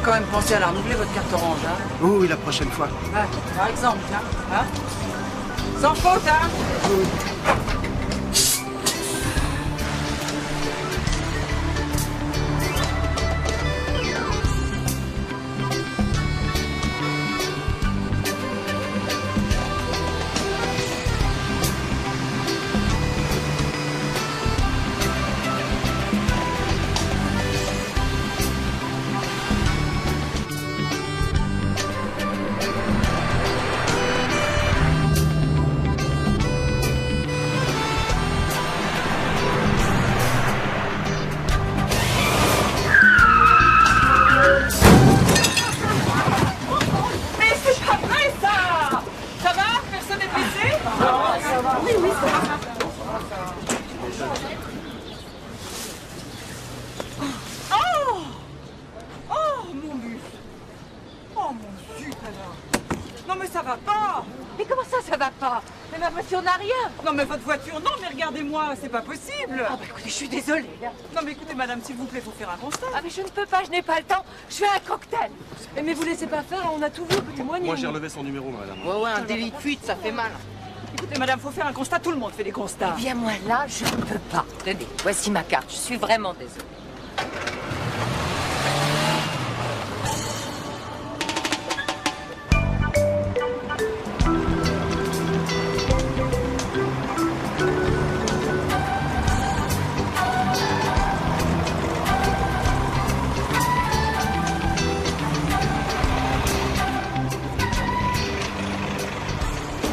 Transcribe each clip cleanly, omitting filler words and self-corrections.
quand même penser à la renouveler, votre carte orange, hein? Oui, la prochaine fois. Ah, par exemple, hein? Sans faute, hein? Oui. Non mais votre voiture, non mais regardez-moi, c'est pas possible. Ah bah écoutez, je suis désolée. Non mais écoutez madame, s'il vous plaît, faut faire un constat. Ah mais je ne peux pas, je n'ai pas le temps. Je fais un cocktail. Mais vous laissez pas faire, on a tout vu, vous témoignez. Moi j'ai relevé son numéro, madame. Ouais, un délit de fuite, ça fait mal. Écoutez madame, faut faire un constat, tout le monde fait des constats. Eh bien moi là, je ne peux pas. Tenez, voici ma carte, je suis vraiment désolée.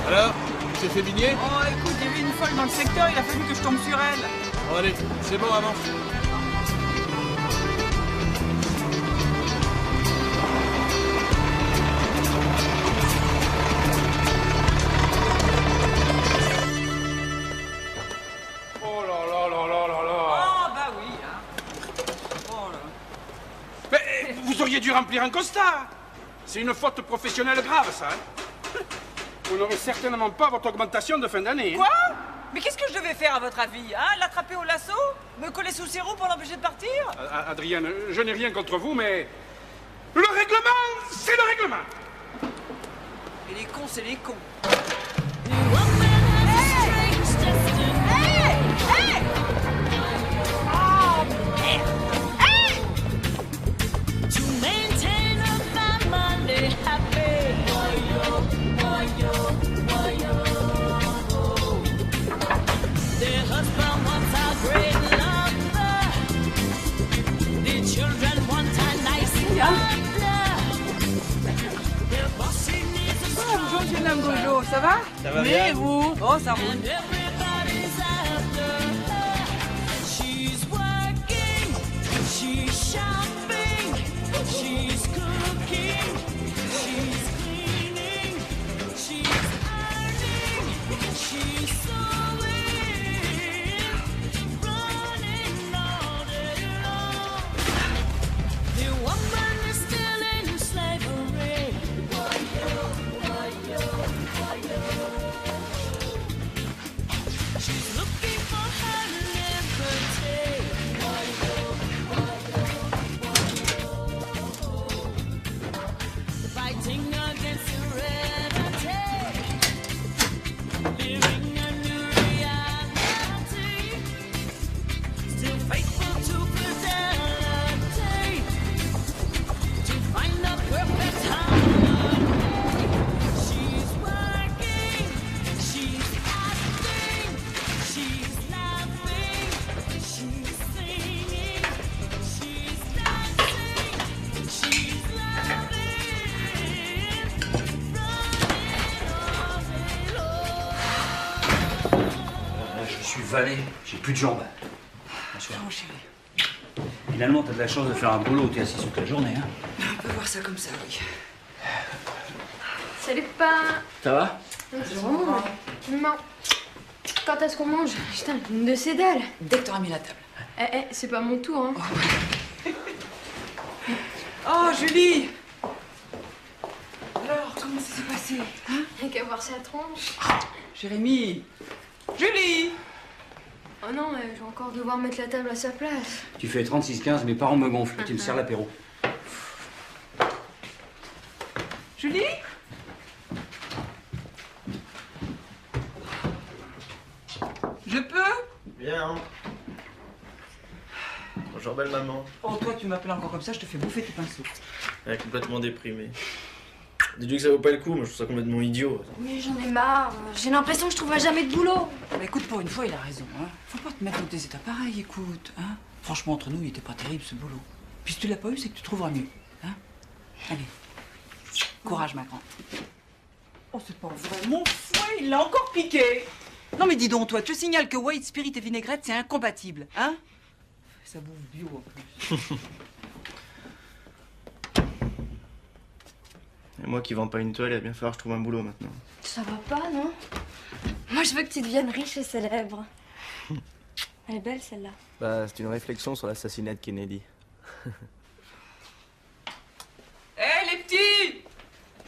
Alors, tu t'es fait bigner? Oh écoute, il y avait une folle dans le secteur, il a fallu que je tombe sur elle. Bon allez, c'est bon, avance. Oh là là là là là là. Oh bah oui, hein. Oh là. Mais vous auriez dû remplir un constat. C'est une faute professionnelle grave, ça. Hein. Vous n'aurez certainement pas votre augmentation de fin d'année. Hein. Quoi? Mais qu'est-ce que je devais faire à votre avis, hein? L'attraper au lasso? Me coller sous ses roues pour l'empêcher de partir? Adrienne, je n'ai rien contre vous, mais le règlement, c'est le règlement. Et les cons, c'est les cons. Bonjour, monsieur Mme Gojo, ça va? Ça va oui, bien. Et vous? Oh, ça roule. J'ai plus de jambes. Bonjour, mon chéri. Finalement, t'as de la chance de faire un boulot où t'es assis toute la journée, hein. On peut voir ça comme ça, oui. Salut, papa. Ça va? Bonjour. Maman. Quand est-ce qu'on mange? Putain, une de ces dalles. Dès que t'auras mis la table. C'est pas mon tour, hein. Oh, Julie! Alors, comment ça s'est passé, hein? Rien qu'à voir sa tronche. Jérémy! Julie! Oh non, je vais encore devoir mettre la table à sa place. Tu fais 36-15, mes parents me gonflent. Tu me sers l'apéro. Julie? Je peux? Bien. Bonjour belle maman. Oh, toi, tu m'appelles encore comme ça, je te fais bouffer tes pinceaux. Elle est complètement déprimée. Dis-lui que ça vaut pas le coup, moi je trouve ça complètement idiot. Mais j'en ai marre. J'ai l'impression que je trouverai jamais de boulot. Bah écoute, pour une fois, il a raison, hein. Faut pas te mettre dans des états pareils, écoute, hein. Franchement, entre nous, il était pas terrible, ce boulot. Puis si tu l'as pas eu, c'est que tu trouveras mieux, hein. Allez. Courage, ma grande. Oh, c'est pas vrai. Mon fouet, il l'a encore piqué. Non, mais dis donc, toi, tu signales que white spirit et vinaigrette, c'est incompatible, hein. Ça bouffe bio, en plus. Et moi qui vends pas une toile, il va bien falloir que je trouve un boulot maintenant. Ça va pas, non? Moi, je veux que tu deviennes riche et célèbre. Elle est belle, celle-là. Bah, c'est une réflexion sur l'assassinat de Kennedy. Hé, les petits!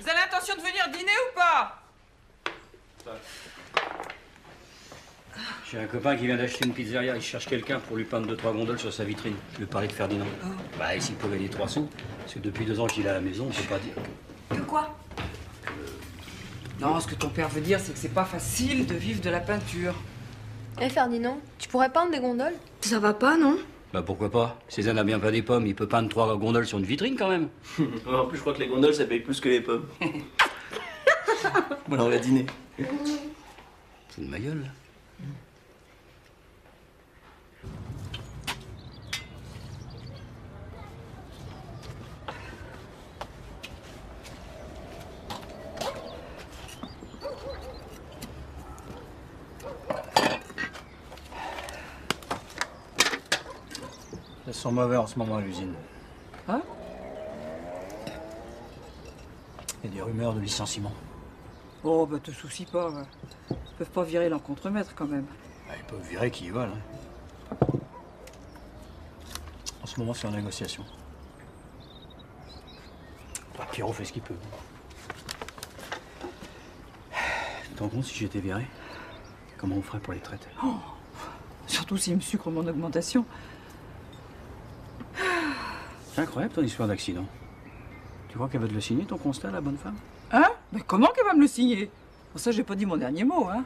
Vous avez l'intention de venir dîner ou pas? J'ai un copain qui vient d'acheter une pizzeria, il cherche quelqu'un pour lui peindre 2-3 gondoles sur sa vitrine. Je lui parlais de Ferdinand. Oh. Bah, et s'il peut gagner 3 sous, parce que depuis 2 ans qu'il est à la maison, on peut pas dire. Que quoi? Non, ce que ton père veut dire, c'est que c'est pas facile de vivre de la peinture. Eh Ferdinand, tu pourrais peindre des gondoles? Ça va pas, non? Bah pourquoi pas? Cézanne a bien peint des pommes, il peut peindre 3 gondoles sur une vitrine quand même. En plus, je crois que les gondoles ça paye plus que les pommes. Bon, alors on va dîner. C'est de ma gueule, là. Ça sent mauvais en ce moment à l'usine. Hein? Il y a des rumeurs de licenciement. Oh, bah te soucie pas, ouais. Ils peuvent pas virer leur contremaître, quand même. Bah, ils peuvent virer qui ils veulent. Hein. En ce moment, c'est en négociation. Bah, Pierrot fait ce qu'il peut. Tu te rends compte si j'étais viré? Comment on ferait pour les traites? Surtout s'ils me sucrent mon augmentation. C'est incroyable ton histoire d'accident. Tu crois qu'elle va te le signer, ton constat, la bonne femme? Hein? Mais comment qu'elle va me le signer? Pour ça, j'ai pas dit mon dernier mot, hein.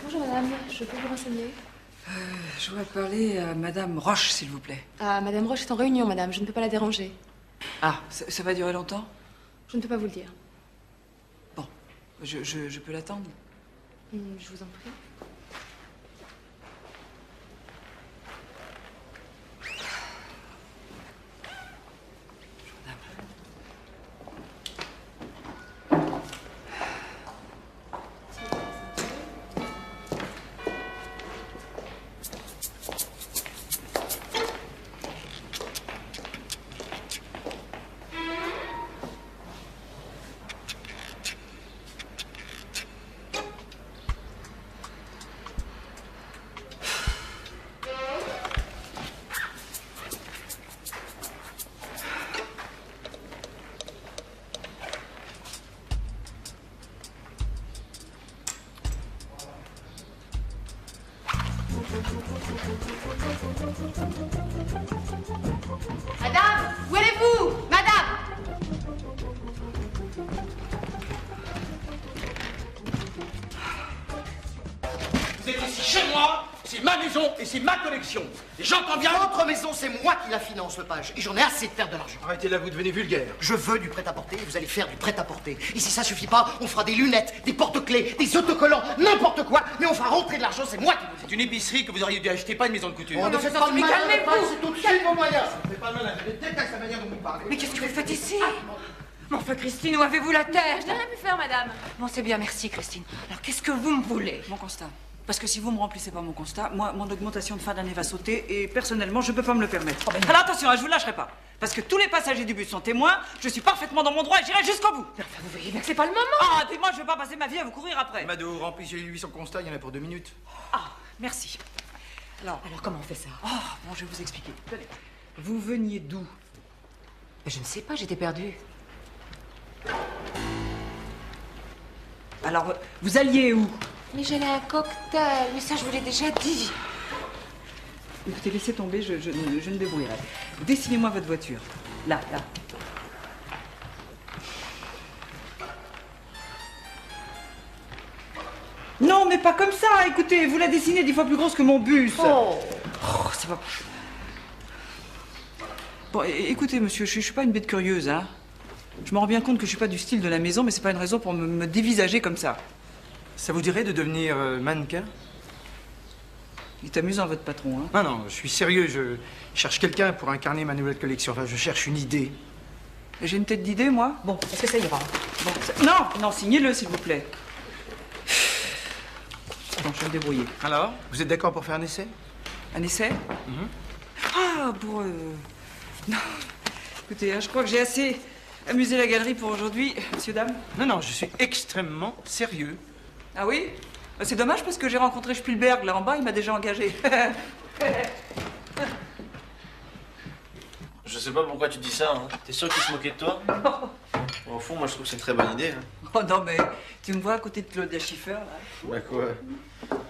Bonjour madame, je peux vous renseigner? Je voudrais parler à Madame Roche, s'il vous plaît. Ah, madame Roche est en réunion, madame, je ne peux pas la déranger. Ah, ça va durer longtemps? Je ne peux pas vous le dire. Bon, je peux l'attendre? Je vous en prie. Madame, où allez-vous? Madame! Vous êtes ici chez moi, c'est ma maison et c'est ma collection. Et j'entends bien... Votre maison, c'est moi qui la finance, Lepage. Et j'en ai assez de faire de l'argent. Arrêtez là, vous devenez vulgaire. Je veux du prêt-à-porter et vous allez faire du prêt-à-porter. Et si ça suffit pas, on fera des lunettes, des porte-clés, des autocollants, n'importe quoi. Mais on fera rentrer de l'argent, c'est moi qui vous C'est une épicerie que vous auriez dû acheter, pas une maison de couture. On ne fait pas le malin, Lepage, c'est au-dessus de vos moyens. Ça ne fait pas le malin, je déteste la manière dont vous parlez. Mais qu'est-ce que vous faites ici? Mais enfin, Christine, où avez-vous la tête? Je n'ai rien pu faire, madame. Bon, c'est bien, merci, Christine. Alors, qu'est-ce que vous me voulez? Mon constat. Parce que si vous me remplissez pas mon constat, moi, mon augmentation de fin d'année va sauter et personnellement, je peux pas me le permettre. Alors attention, je vous lâcherai pas. Parce que tous les passagers du bus sont témoins, je suis parfaitement dans mon droit et j'irai jusqu'au bout. Mais enfin, vous voyez bien que c'est pas le moment. Ah, et puis moi, je vais pas passer ma vie à vous courir après. Mado, remplissez-lui son constat, il y en a pour 2 minutes. Ah, merci. Alors, Alors, comment on fait ça? bon, je vais vous expliquer. Tenez. Vous veniez d'où? Je ne sais pas, j'étais perdue. Alors, vous alliez où? Mais j'allais à un cocktail, mais ça, je vous l'ai déjà dit. Écoutez, laissez tomber, je me débrouillerai. Dessinez-moi votre voiture. Là, là. Non, mais pas comme ça, écoutez, vous la dessinez 10 fois plus grosse que mon bus. Oh. Oh, c'est pas... Bon, écoutez, monsieur, je suis pas une bête curieuse, hein. Je me rends bien compte que je suis pas du style de la maison, mais c'est pas une raison pour me dévisager comme ça. Ça vous dirait de devenir mannequin? Il est amusant, votre patron, hein. Non, non, je suis sérieux, je cherche quelqu'un pour incarner ma nouvelle collection. Enfin, je cherche une idée. J'ai une tête d'idée, moi. Bon, est-ce que ça ira? Bon, non, non, signez-le, s'il vous plaît. Bon, je vais me débrouiller. Alors, vous êtes d'accord pour faire un essai? Un essai? Ah, pour... Non. Écoutez, hein, je crois que j'ai assez amusé la galerie pour aujourd'hui. Messieurs, dames. Non, non, je suis extrêmement sérieux. Ah oui? C'est dommage parce que j'ai rencontré Spielberg là en bas, il m'a déjà engagé. Je sais pas pourquoi tu dis ça, hein. T'es sûr qu'il se moquait de toi? Bon, au fond, moi je trouve que c'est une très bonne idée. Hein. Oh non, mais tu me vois à côté de Claudia Schiffer, là? Bah quoi?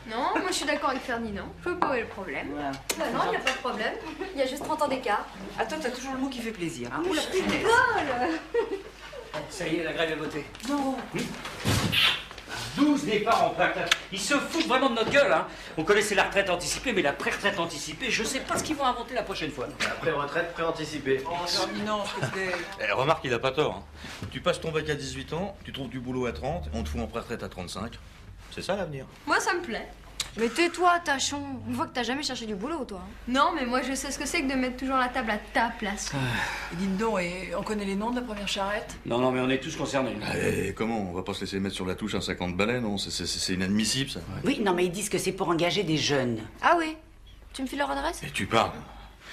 Non, moi je suis d'accord avec Ferdinand. Je vois pas où est le problème. Voilà. Bah non, il n'y a pas de problème. Il y a juste 30 ans d'écart. Ah, toi, t'as toujours le mot qui fait plaisir, hein? Oula, Ça y est, la grève est votée. non. 12 départs en plaque. Ils se foutent vraiment de notre gueule, hein. On connaissait la retraite anticipée, mais la pré-retraite anticipée, je sais pas ce qu'ils vont inventer la prochaine fois. Après retraite, pré-anticipée. Oh, Ferdinand, s'il te plaît. Eh, remarque, il a pas tort. Hein. Tu passes ton bac à 18 ans, tu trouves du boulot à 30, on te fout en pré-retraite à 35. C'est ça l'avenir. Moi, ça me plaît. Mais tais-toi, tachon. On voit que t'as jamais cherché du boulot, toi. Non, mais moi, je sais ce que c'est que de mettre toujours la table à ta place. Et dites donc, et on connaît les noms de la première charrette? Non, non, mais on est tous concernés. Eh, comment? On va pas se laisser mettre sur la touche un 50 balais, non? C'est inadmissible, ça. Oui, non, mais ils disent que c'est pour engager des jeunes. Ah oui? Tu me files leur adresse? Et tu parles.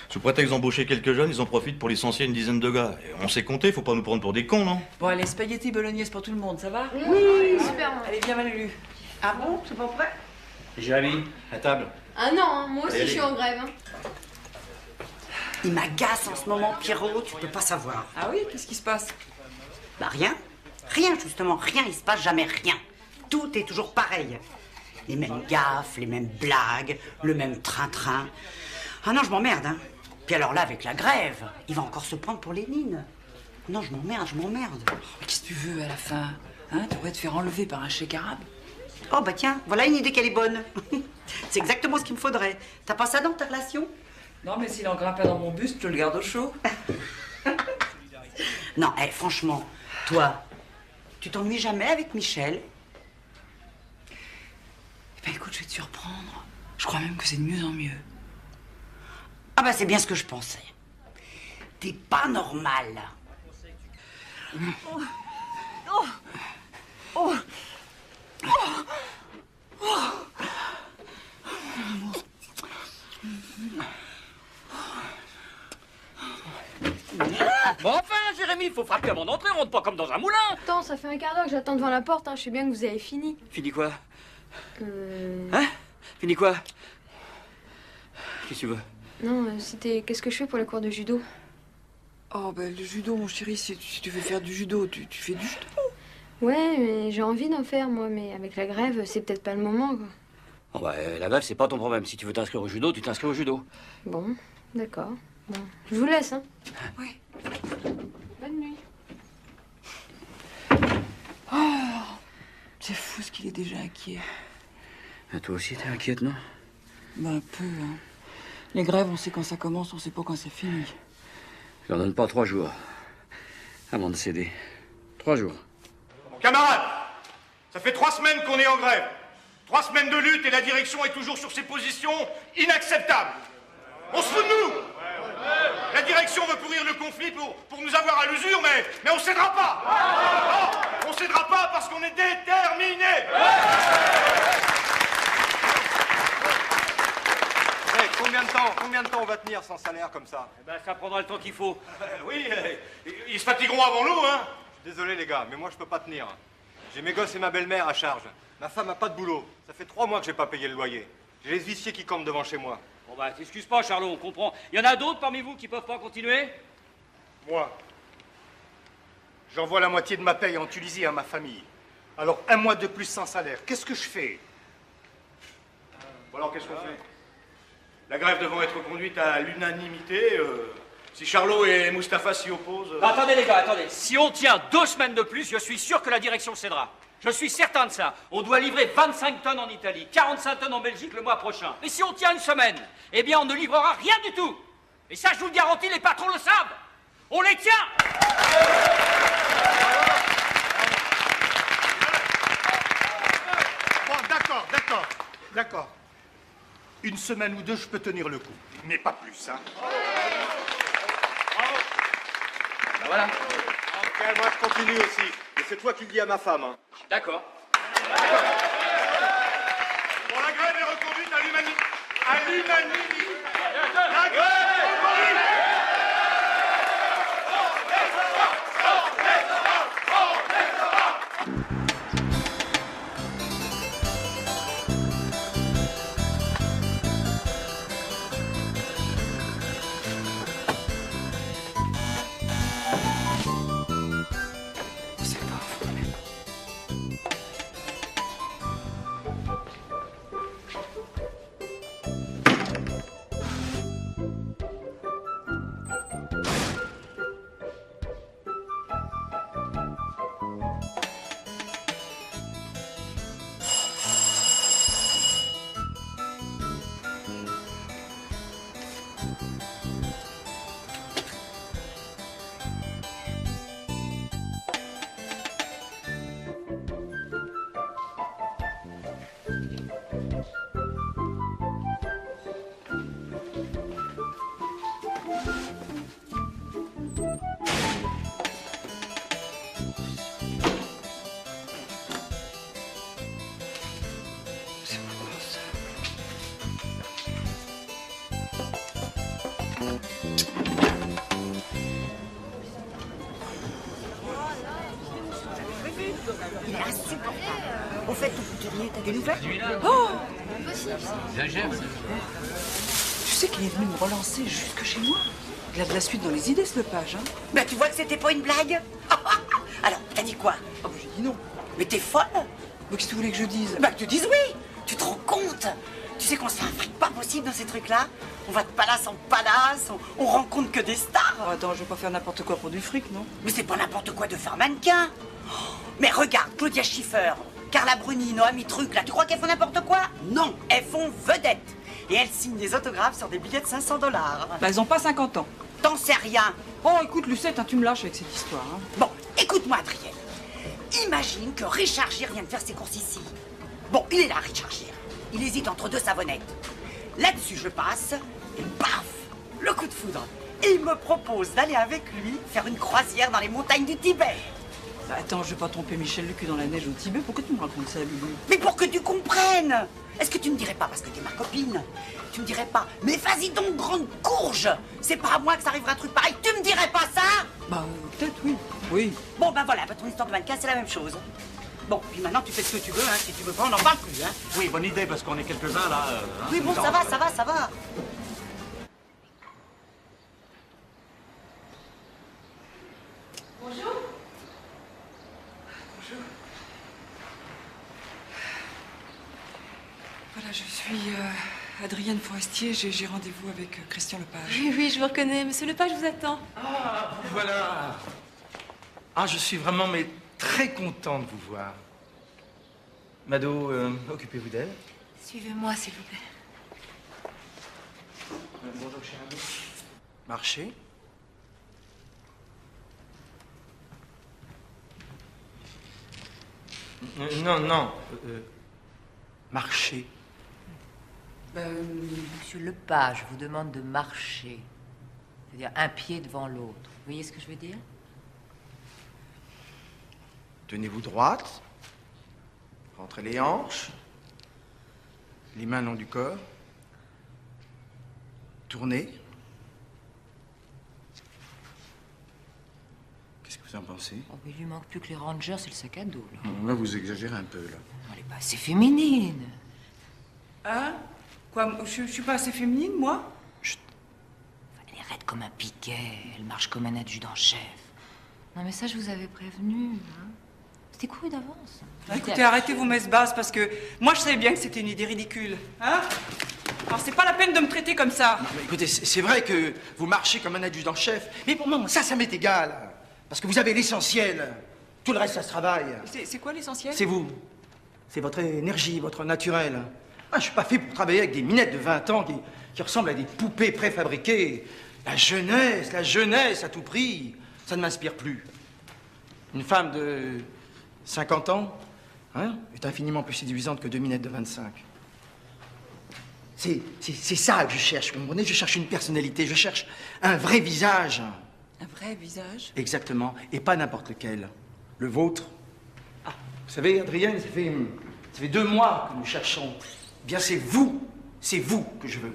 Sous prétexte d'embaucher quelques jeunes, ils en profitent pour licencier une dizaine de gars. Et on sait compter, faut pas nous prendre pour des cons, non? Bon, allez, spaghetti bolognaise pour tout le monde, ça va? Oui, super. Allez, bien Malu. Ah bon? C'est pas prêt? Jérémy, à table. Ah non, hein, moi aussi, je suis en grève. Hein. Il m'agace en ce moment, Pierrot, tu peux pas savoir. Ah oui? Qu'est-ce qui se passe? Bah rien. Rien, justement, rien, il se passe jamais rien. Tout est toujours pareil. Les mêmes gaffes, les mêmes blagues, le même train-train. Ah non, je m'emmerde, hein. Puis alors là, avec la grève, il va encore se prendre pour Lénine. Non, je m'emmerde, je m'emmerde. Mais qu'est-ce que tu veux à la fin? Hein? Tu pourrais te faire enlever par un chèque arabe? Oh bah tiens, voilà une idée qu'elle est bonne. C'est exactement ce qu'il me faudrait. T'as pas ça dans ta relation? Non, mais s'il en grimpe pas dans mon buste, je le garde au chaud. Non, franchement, toi, tu t'ennuies jamais avec Michel? Eh ben écoute, je vais te surprendre. Je crois même que c'est de mieux en mieux. Ah bah c'est bien ce que je pensais. T'es pas normal. Bon, enfin, Jérémy, il faut frapper avant d'entrer, on rentre pas comme dans un moulin. Attends, ça fait un quart d'heure que j'attends devant la porte. Hein. Je sais bien que vous avez fini. Fini quoi? Hein? Fini quoi? Qu'est-ce que tu veux? Non, c'était qu'est-ce que je fais pour les cours de judo? Oh, ben le judo, mon chéri, si tu veux faire du judo, tu fais du judo. Ouais, mais j'ai envie d'en faire, moi. Mais avec la grève, c'est peut-être pas le moment, quoi. Bon, bah, la grève, c'est pas ton problème. Si tu veux t'inscrire au judo, tu t'inscris au judo. Bon, d'accord. Bon, je vous laisse, hein. Oui. Bonne nuit. Oh, c'est fou ce qu'il est déjà inquiet. Et toi aussi, t'es inquiète, non? Ben un peu, hein. Les grèves, on sait quand ça commence, on sait pas quand c'est fini. Je leur donne pas 3 jours avant de céder. 3 jours. Camarades, ça fait 3 semaines qu'on est en grève. 3 semaines de lutte et la direction est toujours sur ses positions inacceptables. On se fout de nous. La direction veut pourrir le conflit pour nous avoir à l'usure, mais on cédera pas. Non, on cédera pas parce qu'on est déterminés. Combien de temps on va tenir sans salaire comme ça? Eh ben, ça prendra le temps qu'il faut. Oui, ils se fatigueront avant nous, hein. Désolé les gars, mais moi je peux pas tenir. J'ai mes gosses et ma belle-mère à charge. Ma femme a pas de boulot. Ça fait 3 mois que j'ai pas payé le loyer. J'ai les huissiers qui campent devant chez moi. Bon bah, t'excuses pas, Charlot, on comprend. Il y en a d'autres parmi vous qui peuvent pas continuer? Moi, j'envoie la moitié de ma paye en Tunisie à ma famille. Alors 1 mois de plus sans salaire, qu'est-ce que je fais? Bon alors, qu'est-ce qu'on fait? La grève devant être conduite à l'unanimité, si Charlot et Mustapha s'y opposent... Non, attendez les gars, attendez. Si on tient 2 semaines de plus, je suis sûr que la direction cédera. Je suis certain de ça. On doit livrer 25 tonnes en Italie, 45 tonnes en Belgique le mois prochain. Et si on tient 1 semaine, eh bien on ne livrera rien du tout. Et ça, je vous le garantis, les patrons le savent. On les tient. Bon, d'accord. 1 semaine ou 2, je peux tenir le coup. Mais pas plus, hein. Ben voilà. Ok, moi je continue aussi. Et c'est toi qui le dis à ma femme, hein. D'accord. Bon, la grève est reconduite à l'unanimité. À l'unanimité. La grève est reconduite. Il est insupportable. Au fait, ton couturier, t'as des nouvelles? Oh! Exagère. Tu sais qu'il est venu me relancer jusque chez moi. Il a de la suite dans les idées, ce Lepage, hein. Bah, tu vois que c'était pas une blague. Alors, t'as dit quoi? Oh, j'ai dit non. Mais t'es folle. Mais qu'est-ce que tu voulais que je dise? Bah, que tu dises oui. Tu te rends compte? Tu sais qu'on se fait un fric pas possible dans ces trucs-là. On va de palace en palace, on rencontre que des stars. Oh, attends, je vais pas faire n'importe quoi pour du fric, non? Mais c'est pas n'importe quoi de faire mannequin. Mais regarde, Claudia Schiffer, Carla Bruni, Noémie Truc, là, tu crois qu'elles font n'importe quoi? Non, elles font vedette. Et elles signent des autographes sur des billets de 500 $. Bah, elles ont pas 50 ans. T'en sais rien. Oh, écoute, Lucette, hein, tu me lâches avec cette histoire, hein. Bon, écoute-moi, Adrienne. Imagine que Richard Gere vient de faire ses courses ici. Bon, il est là, Richard Gere. Il hésite entre 2 savonnettes. Là-dessus, je passe, et paf, le coup de foudre. Et il me propose d'aller avec lui faire une croisière dans les montagnes du Tibet. Bah, attends, je vais pas tromper Michel le cul dans la neige au Tibet. Pourquoi tu me racontes ça, Lulu? Mais pour que tu comprennes. Est-ce que tu me dirais pas, parce que t'es ma copine, tu me dirais pas, mais vas-y donc, grande courge. C'est pas à moi que ça arrivera un truc pareil. Tu me dirais pas ça? Bah, peut-être, oui. Oui. Bon, ben voilà, ton histoire de mannequin, c'est la même chose. Bon, puis maintenant, tu fais ce que tu veux, hein. Si tu veux pas, on n'en parle plus, hein. Oui, bonne idée, parce qu'on est quelques-uns là. Oui, bon, ça va. Bonjour. Voilà, je suis Adrienne Forestier. J'ai rendez-vous avec Christian Lepage. Oui, je vous reconnais. Monsieur Lepage vous attend. Ah, voilà. Ah, je suis vraiment mais très content de vous voir. Mado, occupez-vous d'elle. Suivez-moi, s'il vous plaît. Bonjour, cher ami. Marchez. Non. Marchez. Monsieur Lepage vous demande de marcher. C'est-à-dire un pied devant l'autre. Vous voyez ce que je veux dire? Tenez-vous droite. Rentrez les hanches. Les mains le long du corps. Tournez. Qu'est-ce que vous en pensez? Oh, mais il lui manque plus que les Rangers et le sac à dos, là. Là, vous exagérez un peu, là. Elle est pas assez féminine. Hein? Quoi, je suis pas assez féminine, moi? Elle est raide comme un piquet. Elle marche comme un adjudant-chef. Non, mais ça, je vous avais prévenu. Hein. C'était couru d'avance. Ah, écoutez, arrêtez vos messes basses parce que moi, je savais bien que c'était une idée ridicule. Hein? Alors, c'est pas la peine de me traiter comme ça. Non, mais écoutez, c'est vrai que vous marchez comme un adjudant-chef. Mais pour moi, ça m'est égal. Parce que vous avez l'essentiel. Tout le reste, ça se travaille. C'est quoi l'essentiel? C'est vous. C'est votre énergie, votre naturel. Ah, je suis pas fait pour travailler avec des minettes de 20 ans qui ressemblent à des poupées préfabriquées. La jeunesse à tout prix, ça ne m'inspire plus. Une femme de 50 ans, hein, est infiniment plus séduisante que deux minettes de 25. C'est ça que je cherche, vous comprenez? Je cherche une personnalité, je cherche un vrai visage. Un vrai visage? Exactement, et pas n'importe lequel. Le vôtre. Ah, vous savez, Adrienne, ça fait 2 mois que nous cherchons. Eh bien, c'est vous que je veux.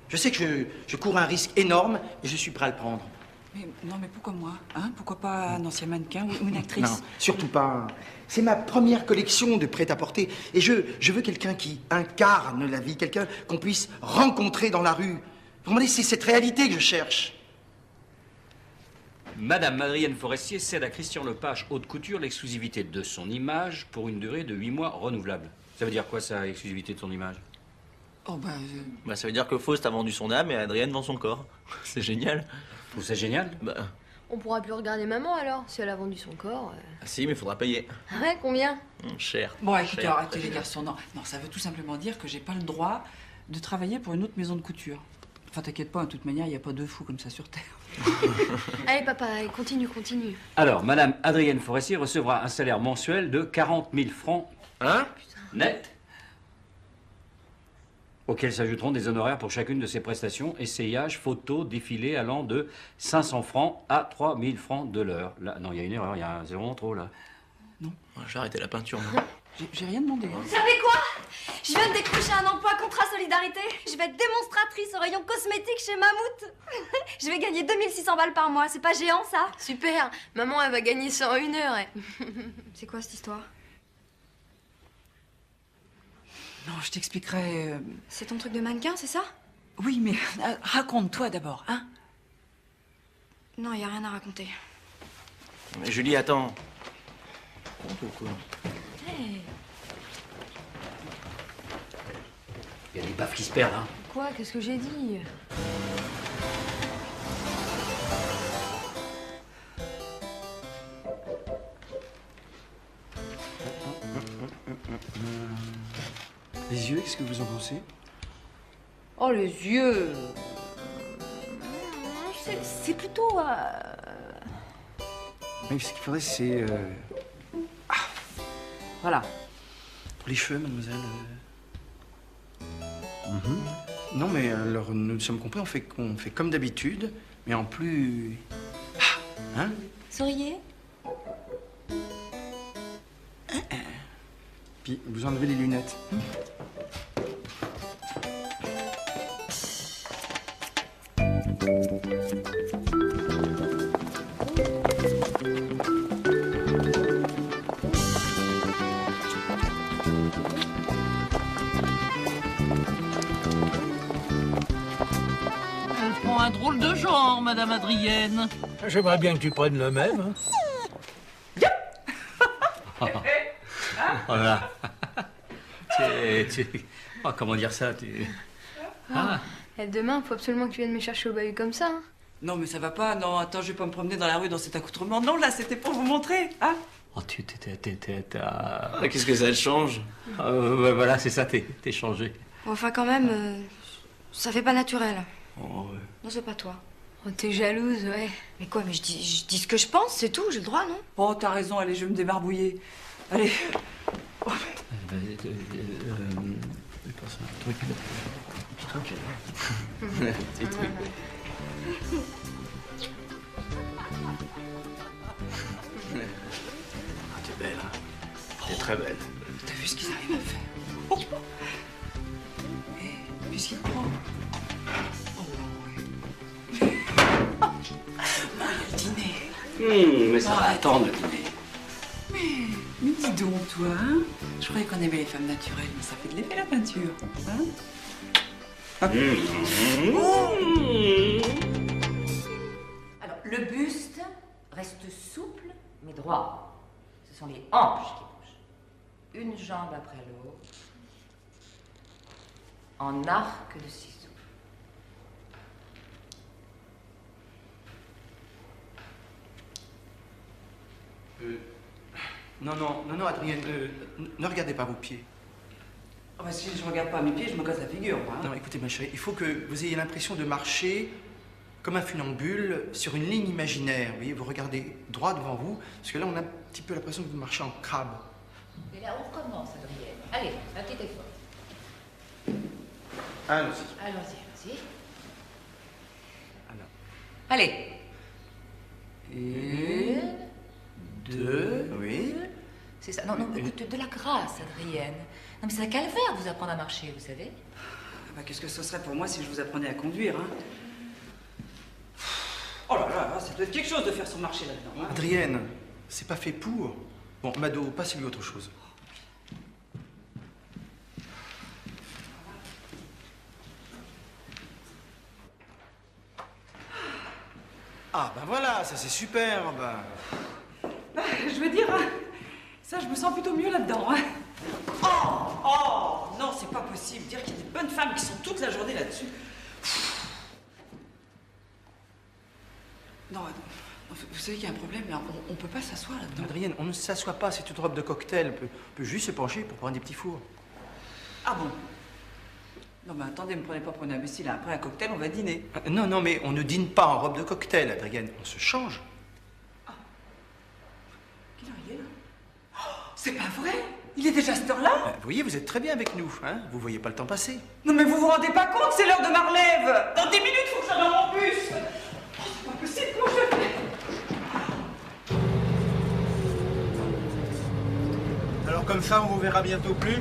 Je sais que je cours un risque énorme et je suis prêt à le prendre. Mais pourquoi moi? Hein? Pourquoi pas un ancien mannequin ou une actrice? Non, surtout pas. C'est ma première collection de prêt-à-porter. Et je veux quelqu'un qui incarne la vie, quelqu'un qu'on puisse rencontrer dans la rue. Vous comprenez, c'est cette réalité que je cherche. Madame Adrienne Forestier cède à Christian Lepage Haute Couture l'exclusivité de son image pour une durée de 8 mois renouvelable. Ça veut dire quoi, ça, l'exclusivité de son image? Oh, Bah, ça veut dire que Faust a vendu son âme et Adrienne vend son corps. C'est génial. C'est génial? Bah. On pourra plus regarder maman alors, si elle a vendu son corps. Ah si, mais faudra payer. Ah ouais, combien? Cher. Bon, écoutez, Cher, arrêtez très les cher. garçons. Non, ça veut tout simplement dire que j'ai pas le droit de travailler pour une autre maison de couture. Enfin, t'inquiète pas, de toute manière, il n'y a pas 2 fous comme ça sur Terre. Allez, papa, allez, continue. Alors, Madame Adrienne Forestier recevra un salaire mensuel de 40 000 francs net, auxquels s'ajouteront des honoraires pour chacune de ses prestations, essayages, photos, défilés allant de 500 francs à 3 000 francs de l'heure. Là, non, il y a une erreur, il y a un 0 en trop, là. Non. J'ai arrêté la peinture, moi. J'ai rien demandé. Vous savez quoi? Je viens de décrocher un emploi contrat solidarité. Je vais être démonstratrice au rayon cosmétique chez Mammouth. Je vais gagner 2600 balles par mois. C'est pas géant, ça? Super. Maman, elle va gagner ça en 1 heure. C'est quoi cette histoire? Non, je t'expliquerai. C'est ton truc de mannequin, c'est ça? Oui, mais raconte-toi d'abord, hein? Non, y a rien à raconter. Mais Julie, attends. Compte ou quoi? Hey. Il y a des baffes qui se perdent, hein. Quoi? Qu'est-ce que j'ai dit? Les yeux, qu'est-ce que vous en pensez? Oh, les yeux! C'est plutôt... Oui, ce qu'il faudrait, c'est... Voilà. Pour les cheveux, mademoiselle. Non, mais alors, nous sommes compris, on fait comme d'habitude, mais en plus... Hein? Souriez. Puis, vous enlevez les lunettes. Elle prend un drôle de genre, Madame Adrienne. J'aimerais bien que tu prennes le même. Voilà. Oh, comment dire ça? Et demain, faut absolument que tu viennes me chercher au bahut comme ça. Hein. Non, mais ça va pas. Non, attends, je vais pas me promener dans la rue dans cet accoutrement. Non, là, c'était pour vous montrer, hein? Oh, Qu'est-ce que ça change? Voilà, c'est ça, t'es changé. Enfin, quand même, ça fait pas naturel. Oh, ouais. Non, c'est pas toi. Oh, t'es jalouse, ouais. Mais quoi, mais je dis ce que je pense, c'est tout, j'ai le droit, non? Oh, t'as raison, allez, je vais me débarbouiller. Allez. Oh. Tranquille. Petit truc. Ah, t'es belle, hein. T'es très belle. T'as vu ce qu'ils arrivent à faire? Et puisqu'il prend. Oh non, oui. Bon, il y a le dîner. Mais ça va attendre le dîner. Mais dis donc, toi, hein? Je croyais qu'on aimait les femmes naturelles, mais ça fait de l'effet la peinture. Hein? Alors, le buste reste souple, mais droit. Ce sont les hanches qui bougent. Une jambe après l'autre, en arc de ciseaux. Non, Adrienne, ne regardez pas vos pieds. Oh, bah, si je regarde pas mes pieds, je me casse la figure, moi. Hein? Non, écoutez, ma chérie, il faut que vous ayez l'impression de marcher comme un funambule sur une ligne imaginaire. Vous voyez, vous regardez droit devant vous, parce que là, on a un petit peu l'impression que vous marchez en crabe. Et là, on recommence, Adrienne. Allez, un petit effort. Allons-y. Allons-y. Alors. Allez. Une, deux, oui. C'est ça. Non, écoute, de la grâce, Adrienne. Non, mais c'est un calvaire de vous apprendre à marcher, vous savez. Bah, qu'est-ce que ce serait pour moi si je vous apprenais à conduire, hein? Oh là là, ça doit être quelque chose de faire son marché là-dedans. Hein? Adrienne, c'est pas fait pour. Bon, Mado, passez-lui autre chose. Ah, ben voilà, ça c'est superbe. Bah, je veux dire, hein, ça, je me sens plutôt mieux là-dedans. Hein. Oh, non, c'est pas possible. Dire qu'il y a des bonnes femmes qui sont toute la journée là-dessus. Non, vous savez qu'il y a un problème, là. On peut pas s'asseoir là-dedans. Adrienne, on ne s'assoit pas, c'est une robe de cocktail. On peut juste se pencher pour prendre des petits fours. Ah bon? Non, mais attendez, me prenez pas pour une imbécile. Après un cocktail, on va dîner. Non, mais on ne dîne pas en robe de cocktail, Adrienne. On se change. Quelle heure il est, là? Oh, c'est pas vrai? Il est déjà à cette heure-là? Vous voyez, vous êtes très bien avec nous, hein? Vous voyez pas le temps passer. Non, mais vous vous rendez pas compte, c'est l'heure de ma relève! Dans 10 minutes, faut que j'aille dans mon bus! Oh, c'est pas possible, comment je fais? Alors comme ça, on vous verra bientôt plus.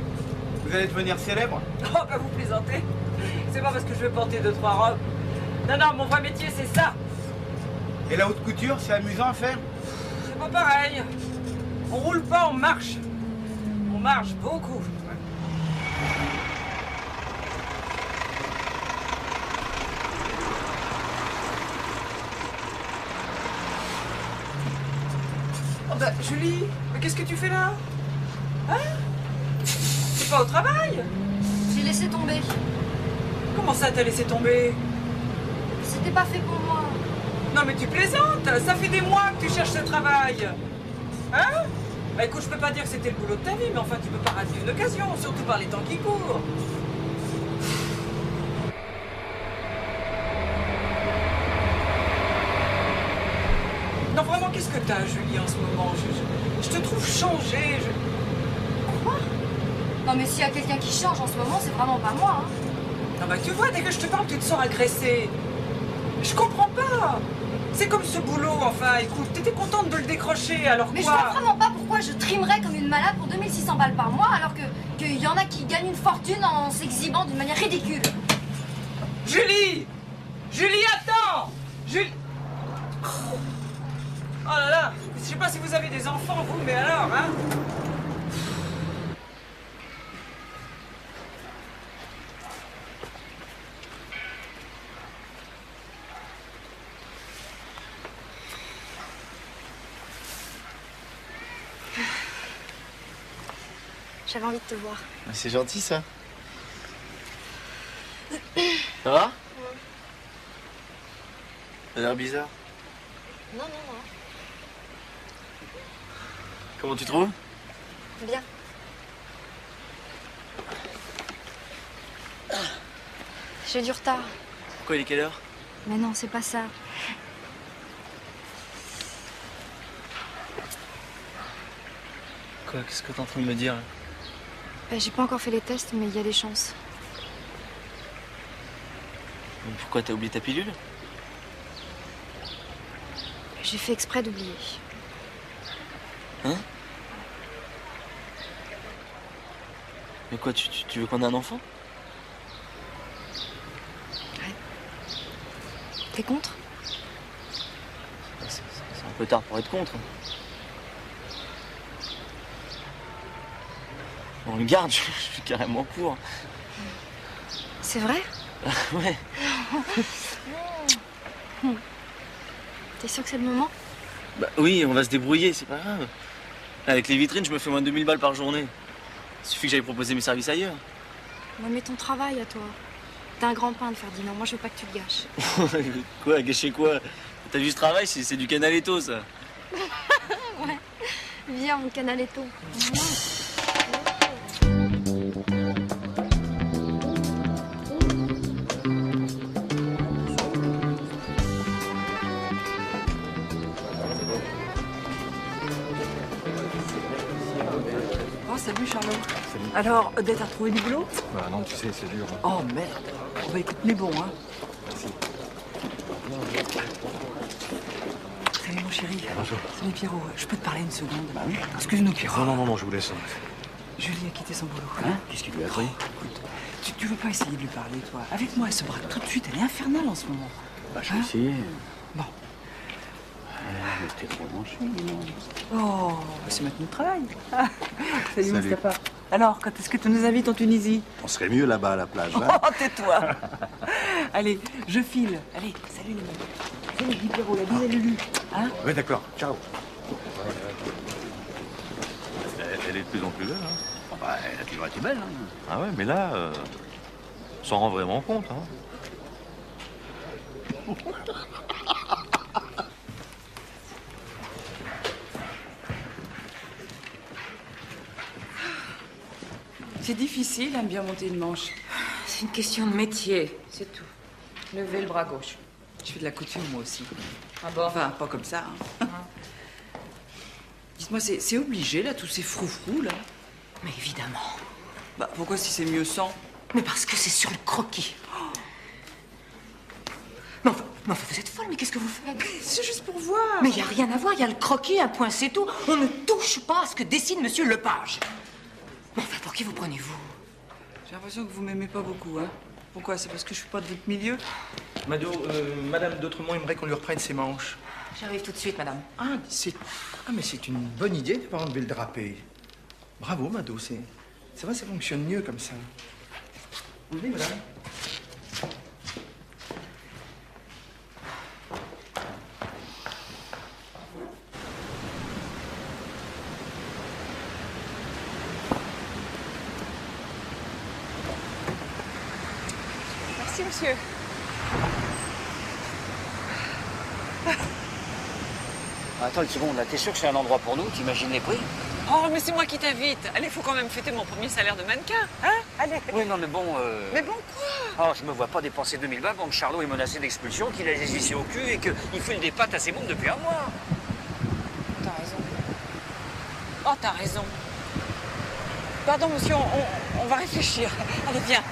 Vous allez devenir célèbre. Oh, bah vous plaisantez. C'est pas parce que je veux porter 2-3 robes. Non, mon vrai métier, c'est ça. Et la haute couture, c'est amusant à faire? C'est pas pareil. On roule pas, on marche. On marche beaucoup. Oh bah, Julie, mais qu'est-ce que tu fais là? Hein? C'est pas au travail? J'ai laissé tomber. Comment ça, t'as laissé tomber? C'était pas fait pour moi. Non mais tu plaisantes. Ça fait des mois que tu cherches ce travail. Hein? Bah écoute, je peux pas dire que c'était le boulot de ta vie, mais enfin tu peux pas rater une occasion, surtout par les temps qui courent. Non vraiment, qu'est-ce que t'as, Julie, en ce moment? Je te trouve changée. Quoi? Non mais s'il y a quelqu'un qui change en ce moment, c'est vraiment pas moi. Hein. Non bah tu vois, dès que je te parle, tu te sens agressée. Je comprends pas. C'est comme ce boulot, enfin, écoute, t'étais contente de le décrocher, alors mais quoi? je vois vraiment pas pourquoi je trimerais comme une malade pour 2600 balles par mois, alors qu'il y en a qui gagnent une fortune en s'exhibant d'une manière ridicule. Julie! Julie, attends! Julie! Oh là là! Je sais pas si vous avez des enfants, vous, mais alors, hein? J'avais envie de te voir. C'est gentil, ça. Ça va? Ça a l'air bizarre. Non. Comment tu trouves? Bien. J'ai du retard. Pourquoi il est quelle heure? Mais non, c'est pas ça. Quoi? Qu'est-ce que t'es en train de me dire? J'ai pas encore fait les tests, mais il y a des chances. Mais pourquoi t'as oublié ta pilule? J'ai fait exprès d'oublier. Hein? Mais quoi, tu veux qu'on ait un enfant? Ouais. T'es contre? C'est un peu tard pour être contre. On le garde, je suis carrément pour. C'est vrai? Ouais. T'es sûr que c'est le moment? Bah oui, on va se débrouiller, c'est pas grave. Avec les vitrines, je me fais moins de 2000 balles par journée. Il suffit que j'aille proposer mes services ailleurs. Ouais, mais ton travail à toi. T'es un grand pain de Ferdinand, moi je veux pas que tu le gâches. Quoi, gâcher quoi? T'as vu ce travail? C'est du canaletto, ça. Ouais. Viens, mon canaletto. Oh, salut Charlot. Alors, Odette a retrouvé du boulot? Bah non, tu sais, c'est dur. Oh merde. Oh, bah écoute, mais bon, hein. Salut mon chéri. Bonjour. Salut Pierrot. Je peux te parler une seconde? Bah oui. Excuse-nous Pierrot. Non, je vous laisse. Julie a quitté son boulot. Hein? Qu'est-ce qu'il lui a pris? Écoute, tu veux pas essayer de lui parler, toi? Avec moi, elle se braque tout de suite. Elle est infernale en ce moment. Bah, je vais essayer. Bon. Mais t'es trop branché, Oh, c'est maintenant le travail. Ah, salut Salut. Mustapha. Alors, quand est-ce que tu nous invites en Tunisie? On serait mieux là-bas à la plage, hein? Oh, tais-toi. Allez, je file. Allez, salut les mecs. Salut dis Pierrot, la bise à Lulu. Hein? Oui, d'accord. Ciao. Elle est de plus en plus belle, hein? Oh, bah, elle a toujours été belle, hein? Ah ouais, mais là, on s'en rend vraiment compte, hein? C'est difficile à bien monter une manche. C'est une question de métier, c'est tout. Levez le bras gauche. Je fais de la couture moi aussi. Ah bon? Enfin, pas comme ça. Hein. Dites-moi, c'est obligé là, tous ces froufrous là? Mais évidemment. Bah pourquoi si c'est mieux sans? Mais parce que c'est sur le croquis. Mais enfin, vous êtes folle, mais qu'est-ce que vous faites? C'est juste pour voir. Mais il n'y a rien à voir, il y a le croquis, un point, c'est tout. On ne touche pas à ce que dessine Monsieur Lepage. Mais enfin, pour qui vous prenez-vous? J'ai l'impression que vous m'aimez pas beaucoup, hein? Pourquoi? C'est parce que je suis pas de votre milieu? Madame d'Autremont aimerait qu'on lui reprenne ses manches. J'arrive tout de suite, madame. Mais c'est une bonne idée d'avoir enlevé le drapé. Bravo, Mado, c'est vrai, ça fonctionne mieux comme ça. Oui, madame. Merci, monsieur. Attends une seconde, là, t'es sûr que c'est un endroit pour nous? T'imagines les prix? Oh, mais c'est moi qui t'invite. Allez, faut quand même fêter mon premier salaire de mannequin, hein? Allez. Oui, non, mais bon... Mais bon, quoi? Oh, je me vois pas dépenser 2000 balles pour que Charlot est menacé d'expulsion, qu'il a les vissés au cul et qu'il file des pattes à ses mômes depuis un mois. T'as raison. Oh, t'as raison. Pardon, monsieur, on va réfléchir. Allez, viens.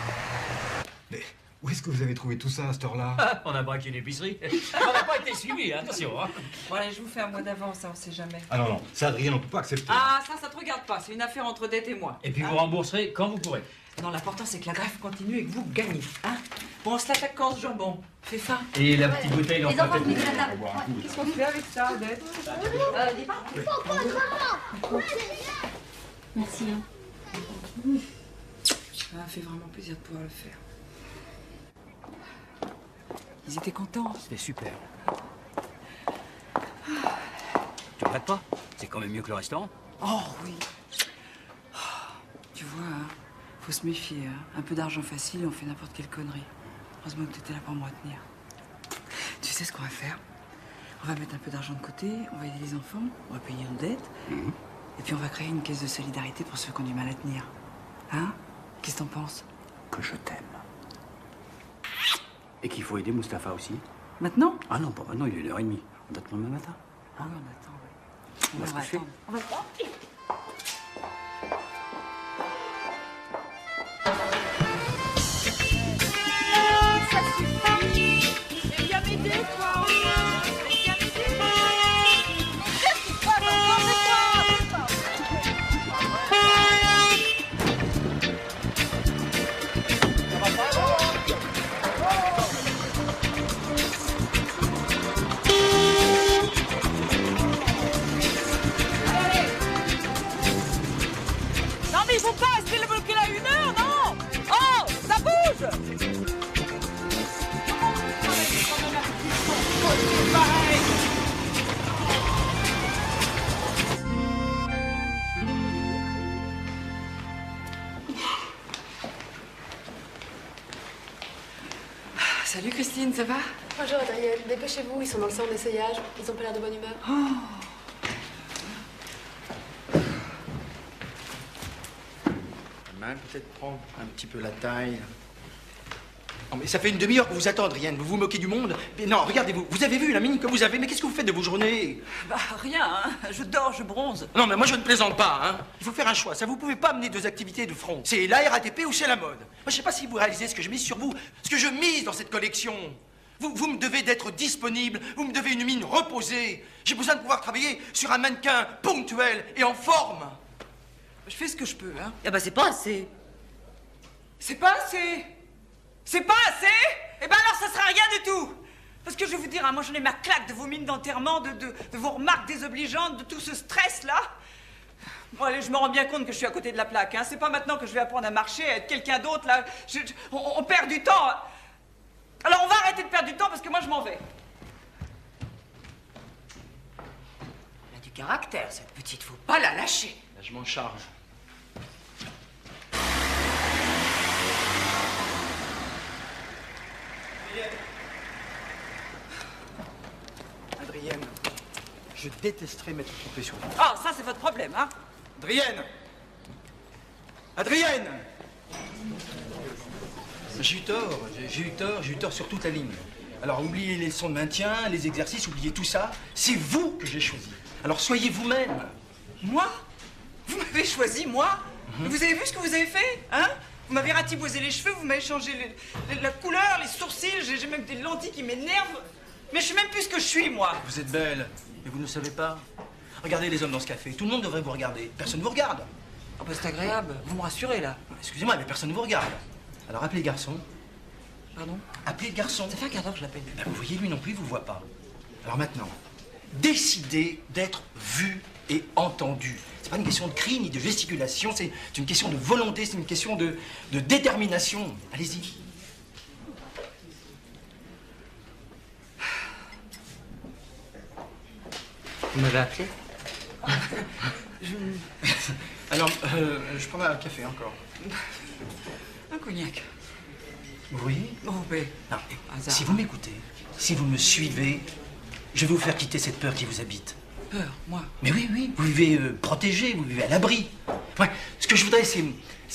Où est-ce que vous avez trouvé tout ça à cette heure-là? On a braqué une épicerie. On n'a pas été suivis, attention. Hein. Bon, allez, je vous fais un mois d'avance, hein, on sait jamais. Ah non, ça, Adrien, on peut pas accepter. Ah, ça te regarde pas. C'est une affaire entre Odette et moi. Et puis Hein? vous rembourserez quand vous pourrez. Non, l'important, c'est que la greffe continue et que vous gagnez. Hein? Bon, on se l'attaque quand ce jambon. Fais faim. Et la petite bouteille Les enfants, venez à la table. Qu'est-ce qu'on fait avec ça, Odette? Merci. Ça m'a fait vraiment plaisir de pouvoir le faire. Ils étaient contents. C'était super. Tu regrettes pas? C'est quand même mieux que le restaurant. Oh oui. Tu vois, hein, faut se méfier. Hein. Un peu d'argent facile et on fait n'importe quelle connerie. Heureusement que tu étais là pour me retenir. Tu sais ce qu'on va faire? On va mettre un peu d'argent de côté, on va aider les enfants, on va payer nos dettes. Et puis on va créer une caisse de solidarité pour ceux qui ont du mal à tenir. Hein? Qu'est-ce que t'en penses? Que je t'aime. Et qu'il faut aider Mustapha aussi. Maintenant? Ah non, pas maintenant, il est 1h30. On attend demain matin. Ah oui, on attend, oui. On va se coucher. On va attendre. Ça suffit. Salut Christine, ça va? Bonjour Adrienne, dépêchez-vous, ils sont dans le salon d'essayage. Ils ont pas l'air de bonne humeur. Pas mal, peut-être prendre un petit peu la taille. Non, mais ça fait une demi-heure que vous attendez, Adrienne. Vous vous moquez du monde? Mais non, regardez-vous. Vous avez vu la mine que vous avez? Mais qu'est-ce que vous faites de vos journées? Bah rien, hein. Je dors, je bronze. Non, mais moi je ne plaisante pas, hein. Il faut faire un choix. Ça, vous pouvez pas mener deux activités de front. C'est la RATP ou c'est la mode. Moi, je sais pas si vous réalisez ce que je mise sur vous, ce que je mise dans cette collection. Vous me devez d'être disponible, vous me devez une mine reposée. J'ai besoin de pouvoir travailler sur un mannequin ponctuel et en forme. Je fais ce que je peux, hein. Eh ben, c'est pas assez. C'est pas assez. C'est pas assez? Eh ben alors ça sera rien du tout. Parce que je vais vous dire, hein, moi j'en ai ma claque de vos mines d'enterrement, de vos remarques désobligeantes, de tout ce stress-là. Bon allez, je me rends bien compte que je suis à côté de la plaque, hein. C'est pas maintenant que je vais apprendre à marcher, à être quelqu'un d'autre, là. On perd du temps. Alors on va arrêter de perdre du temps parce que moi je m'en vais. Elle a du caractère, cette petite, faut pas la lâcher. Là, je m'en charge. Adrienne, je détesterais m'être trompé sur vous. Ah, ça c'est votre problème, hein. Adrienne! Adrienne! J'ai eu tort sur toute la ligne. Alors oubliez les leçons de maintien, les exercices, oubliez tout ça. C'est vous que j'ai choisi. Alors soyez vous-même. Moi? Vous m'avez choisi, moi? Vous avez vu ce que vous avez fait, hein? Vous m'avez ratiboisé les cheveux, vous m'avez changé la couleur, les sourcils, j'ai même des lentilles qui m'énervent. Mais je sais même plus ce que je suis, moi. Vous êtes belle, mais vous ne le savez pas. Regardez les hommes dans ce café. Tout le monde devrait vous regarder. Personne ne vous regarde. Oh bah c'est agréable. Vous me rassurez, là. Excusez-moi, mais personne ne vous regarde. Alors appelez le garçon. Pardon? Appelez le garçon. Ça fait un quart d'heure que je l'appelle. Ben, vous voyez, lui non plus, il vous voit pas. Alors maintenant, décidez d'être vu et entendu. C'est pas une question de cri ni de gesticulation, c'est une question de volonté, c'est une question de détermination. Allez-y. Vous m'avez appelé? Alors, je prends un café encore. Un cognac. Vous voyez? Oh, ben. Non, hasard. si vous m'écoutez, si vous me suivez, je vais vous faire quitter cette peur qui vous habite. Peur, moi? Mais oui, oui, vous vivez protégé, vous vivez à l'abri. Ouais, ce que je voudrais, c'est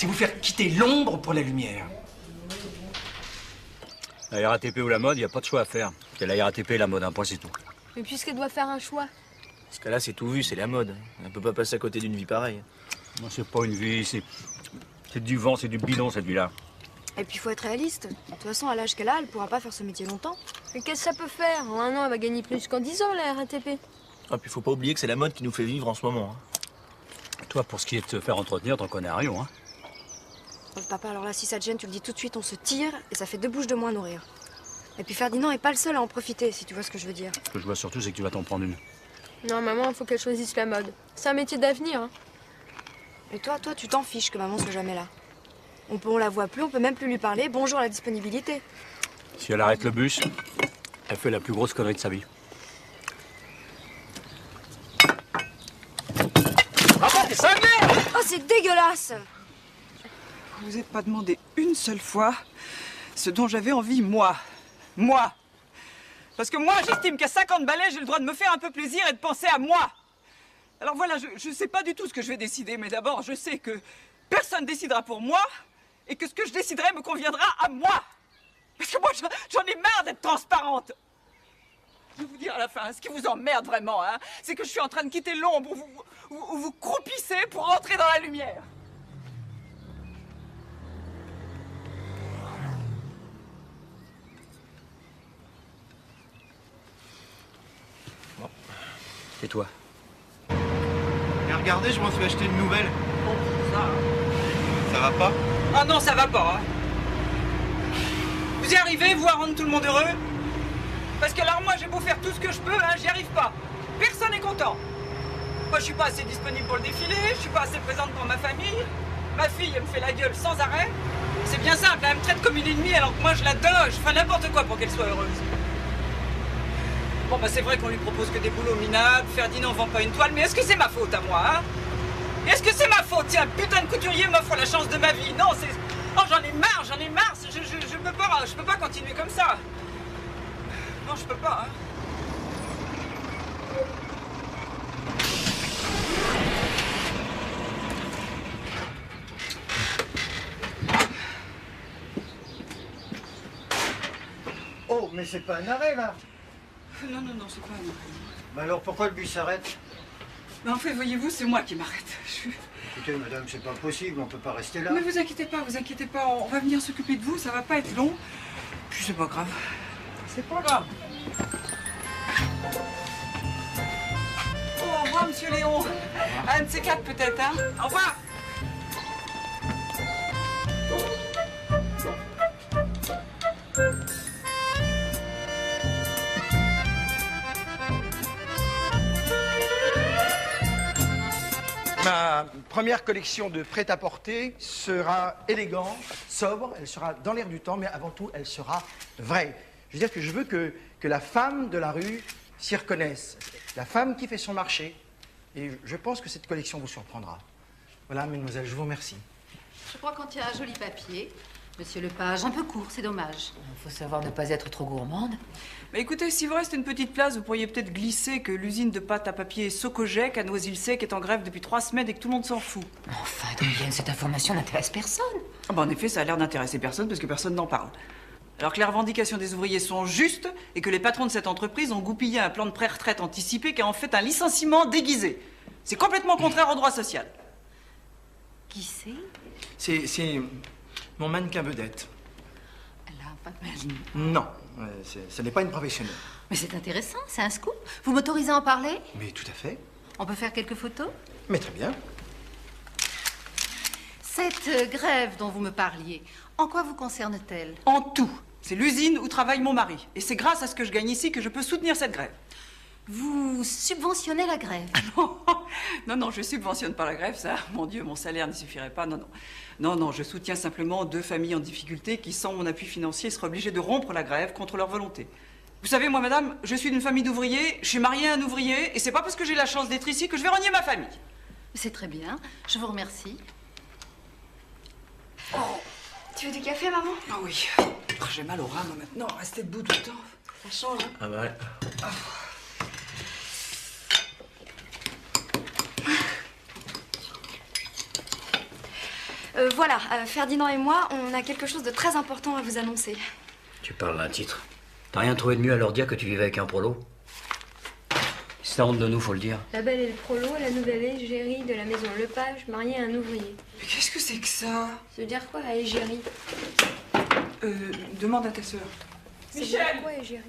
vous faire quitter l'ombre pour la lumière. La RATP ou la mode, il n'y a pas de choix à faire. C'est la RATP et la mode, un point c'est tout. Mais puisqu'elle doit faire un choix. Parce que là, c'est tout vu, c'est la mode. On peut pas passer à côté d'une vie pareille. Non, c'est pas une vie, c'est du vent, c'est du bidon cette vie-là. Et puis il faut être réaliste. De toute façon, à l'âge qu'elle a, elle pourra pas faire ce métier longtemps. Mais qu'est-ce que ça peut faire? En un an, elle va gagner plus qu'en 10 ans, la RATP. Ah, puis faut pas oublier que c'est la mode qui nous fait vivre en ce moment. Toi, pour ce qui est de te faire entretenir, t'en connais un rayon, hein. Oh, papa, alors là, si ça te gêne, tu le dis tout de suite, on se tire et ça fait 2 bouches de moins à nourrir. Et puis Ferdinand est pas le seul à en profiter, si tu vois ce que je veux dire. Ce que je vois surtout, c'est que tu vas t'en prendre une. Non, maman, il faut qu'elle choisisse la mode. C'est un métier d'avenir, hein. Et toi, tu t'en fiches que maman soit jamais là. On la voit plus, on peut même plus lui parler. Bonjour la disponibilité. Si elle arrête le bus, elle fait la plus grosse connerie de sa vie. Ah, t'es cinglé! Oh, c'est dégueulasse! Vous vous êtes pas demandé une seule fois ce dont j'avais envie, moi. Moi! Parce que moi, j'estime qu'à 50 balais, j'ai le droit de me faire un peu plaisir et de penser à moi. Alors voilà, je sais pas du tout ce que je vais décider, mais d'abord, je sais que personne décidera pour moi et que ce que je déciderai me conviendra à moi. Parce que moi, j'en ai marre d'être transparente. Je vais vous dire à la fin, ce qui vous emmerde vraiment, hein, c'est que je suis en train de quitter l'ombre où vous croupissez pour rentrer dans la lumière. Et toi? Et regardez, je m'en suis acheté une nouvelle. Ça va pas? Ah non, ça va pas. Hein. Vous y arrivez, vous, à rendre tout le monde heureux? Parce que alors moi, j'ai beau faire tout ce que je peux, hein, j'y arrive pas. Personne n'est content. Moi, je suis pas assez disponible pour le défilé, je suis pas assez présente pour ma famille. Ma fille, elle me fait la gueule sans arrêt. C'est bien simple, elle me traite comme une ennemie alors que moi, je la doge. Je fais n'importe quoi pour qu'elle soit heureuse. Bon, bah c'est vrai qu'on lui propose que des boulots minables, Ferdinand vend pas une toile, mais est-ce que c'est ma faute à moi, hein? Est-ce que c'est ma faute? Tiens, putain de couturier m'offre la chance de ma vie. Non, c'est... Oh, j'en ai marre, je je peux pas continuer comme ça. Non, je peux pas, hein. Oh, mais c'est pas un arrêt, là. Non, c'est pas un arrêt. Bah alors, pourquoi le bus s'arrête? Mais en fait, voyez-vous, c'est moi qui m'arrête. Écoutez, madame, c'est pas possible, on peut pas rester là. Mais vous inquiétez pas, on va venir s'occuper de vous, ça va pas être long. Puis c'est pas grave. C'est pas grave. Oh, au revoir, monsieur Léon. Un de ces quatre, peut-être, hein. Au revoir. Ma première collection de prêt-à-porter sera élégante, sobre, elle sera dans l'air du temps, mais avant tout, elle sera vraie. Je veux dire que je veux que la femme de la rue s'y reconnaisse, la femme qui fait son marché. Et je pense que cette collection vous surprendra. Voilà, mesdemoiselles, je vous remercie. Je crois qu'on tient un joli papier. Monsieur Lepage, un peu court, c'est dommage. Il faut savoir ne pas être trop gourmande. Mais écoutez, si vous reste une petite place, vous pourriez peut-être glisser que l'usine de pâte à papier Socogec à Noisy-le-Sec est en grève depuis 3 semaines et que tout le monde s'en fout. Enfin, Adrienne, cette information n'intéresse personne. Ah bah en effet, ça a l'air d'intéresser personne parce que personne n'en parle. Alors que les revendications des ouvriers sont justes et que les patrons de cette entreprise ont goupillé un plan de pré-retraite anticipé qui est en fait un licenciement déguisé. C'est complètement contraire au droit social. Qui c'est? C'est mon mannequin vedette. Elle a pas de magie. Non, ce n'est pas une professionnelle. Mais c'est intéressant, c'est un scoop. Vous m'autorisez à en parler? Mais tout à fait. On peut faire quelques photos? Mais très bien. Cette grève dont vous me parliez, en quoi vous concerne-t-elle? En tout. C'est l'usine où travaille mon mari. Et c'est grâce à ce que je gagne ici que je peux soutenir cette grève. Vous subventionnez la grève? Non, je subventionne pas la grève, ça. Mon Dieu, mon salaire n'y suffirait pas. Non, je soutiens simplement 2 familles en difficulté qui, sans mon appui financier, seraient obligées de rompre la grève contre leur volonté. Vous savez, moi, madame, je suis d'une famille d'ouvriers, je suis mariée à un ouvrier, et c'est pas parce que j'ai la chance d'être ici que je vais renier ma famille. C'est très bien, je vous remercie. Oh, tu veux du café, maman? Ah oui. J'ai mal au rein, moi, maintenant. Rester debout tout le temps, ça change, hein. Ah ouais. Voilà, Ferdinand et moi, on a quelque chose de très important à vous annoncer. Tu parles d'un titre. T'as rien trouvé de mieux à leur dire que tu vivais avec un prolo? C'est la honte de nous, faut le dire. La belle et le prolo, la nouvelle égérie de la maison Lepage, mariée à un ouvrier. Mais qu'est-ce que c'est que ça? Ça veut dire quoi, la égérie? Demande à ta sœur. Michel! Ça veut dire quoi, égérie?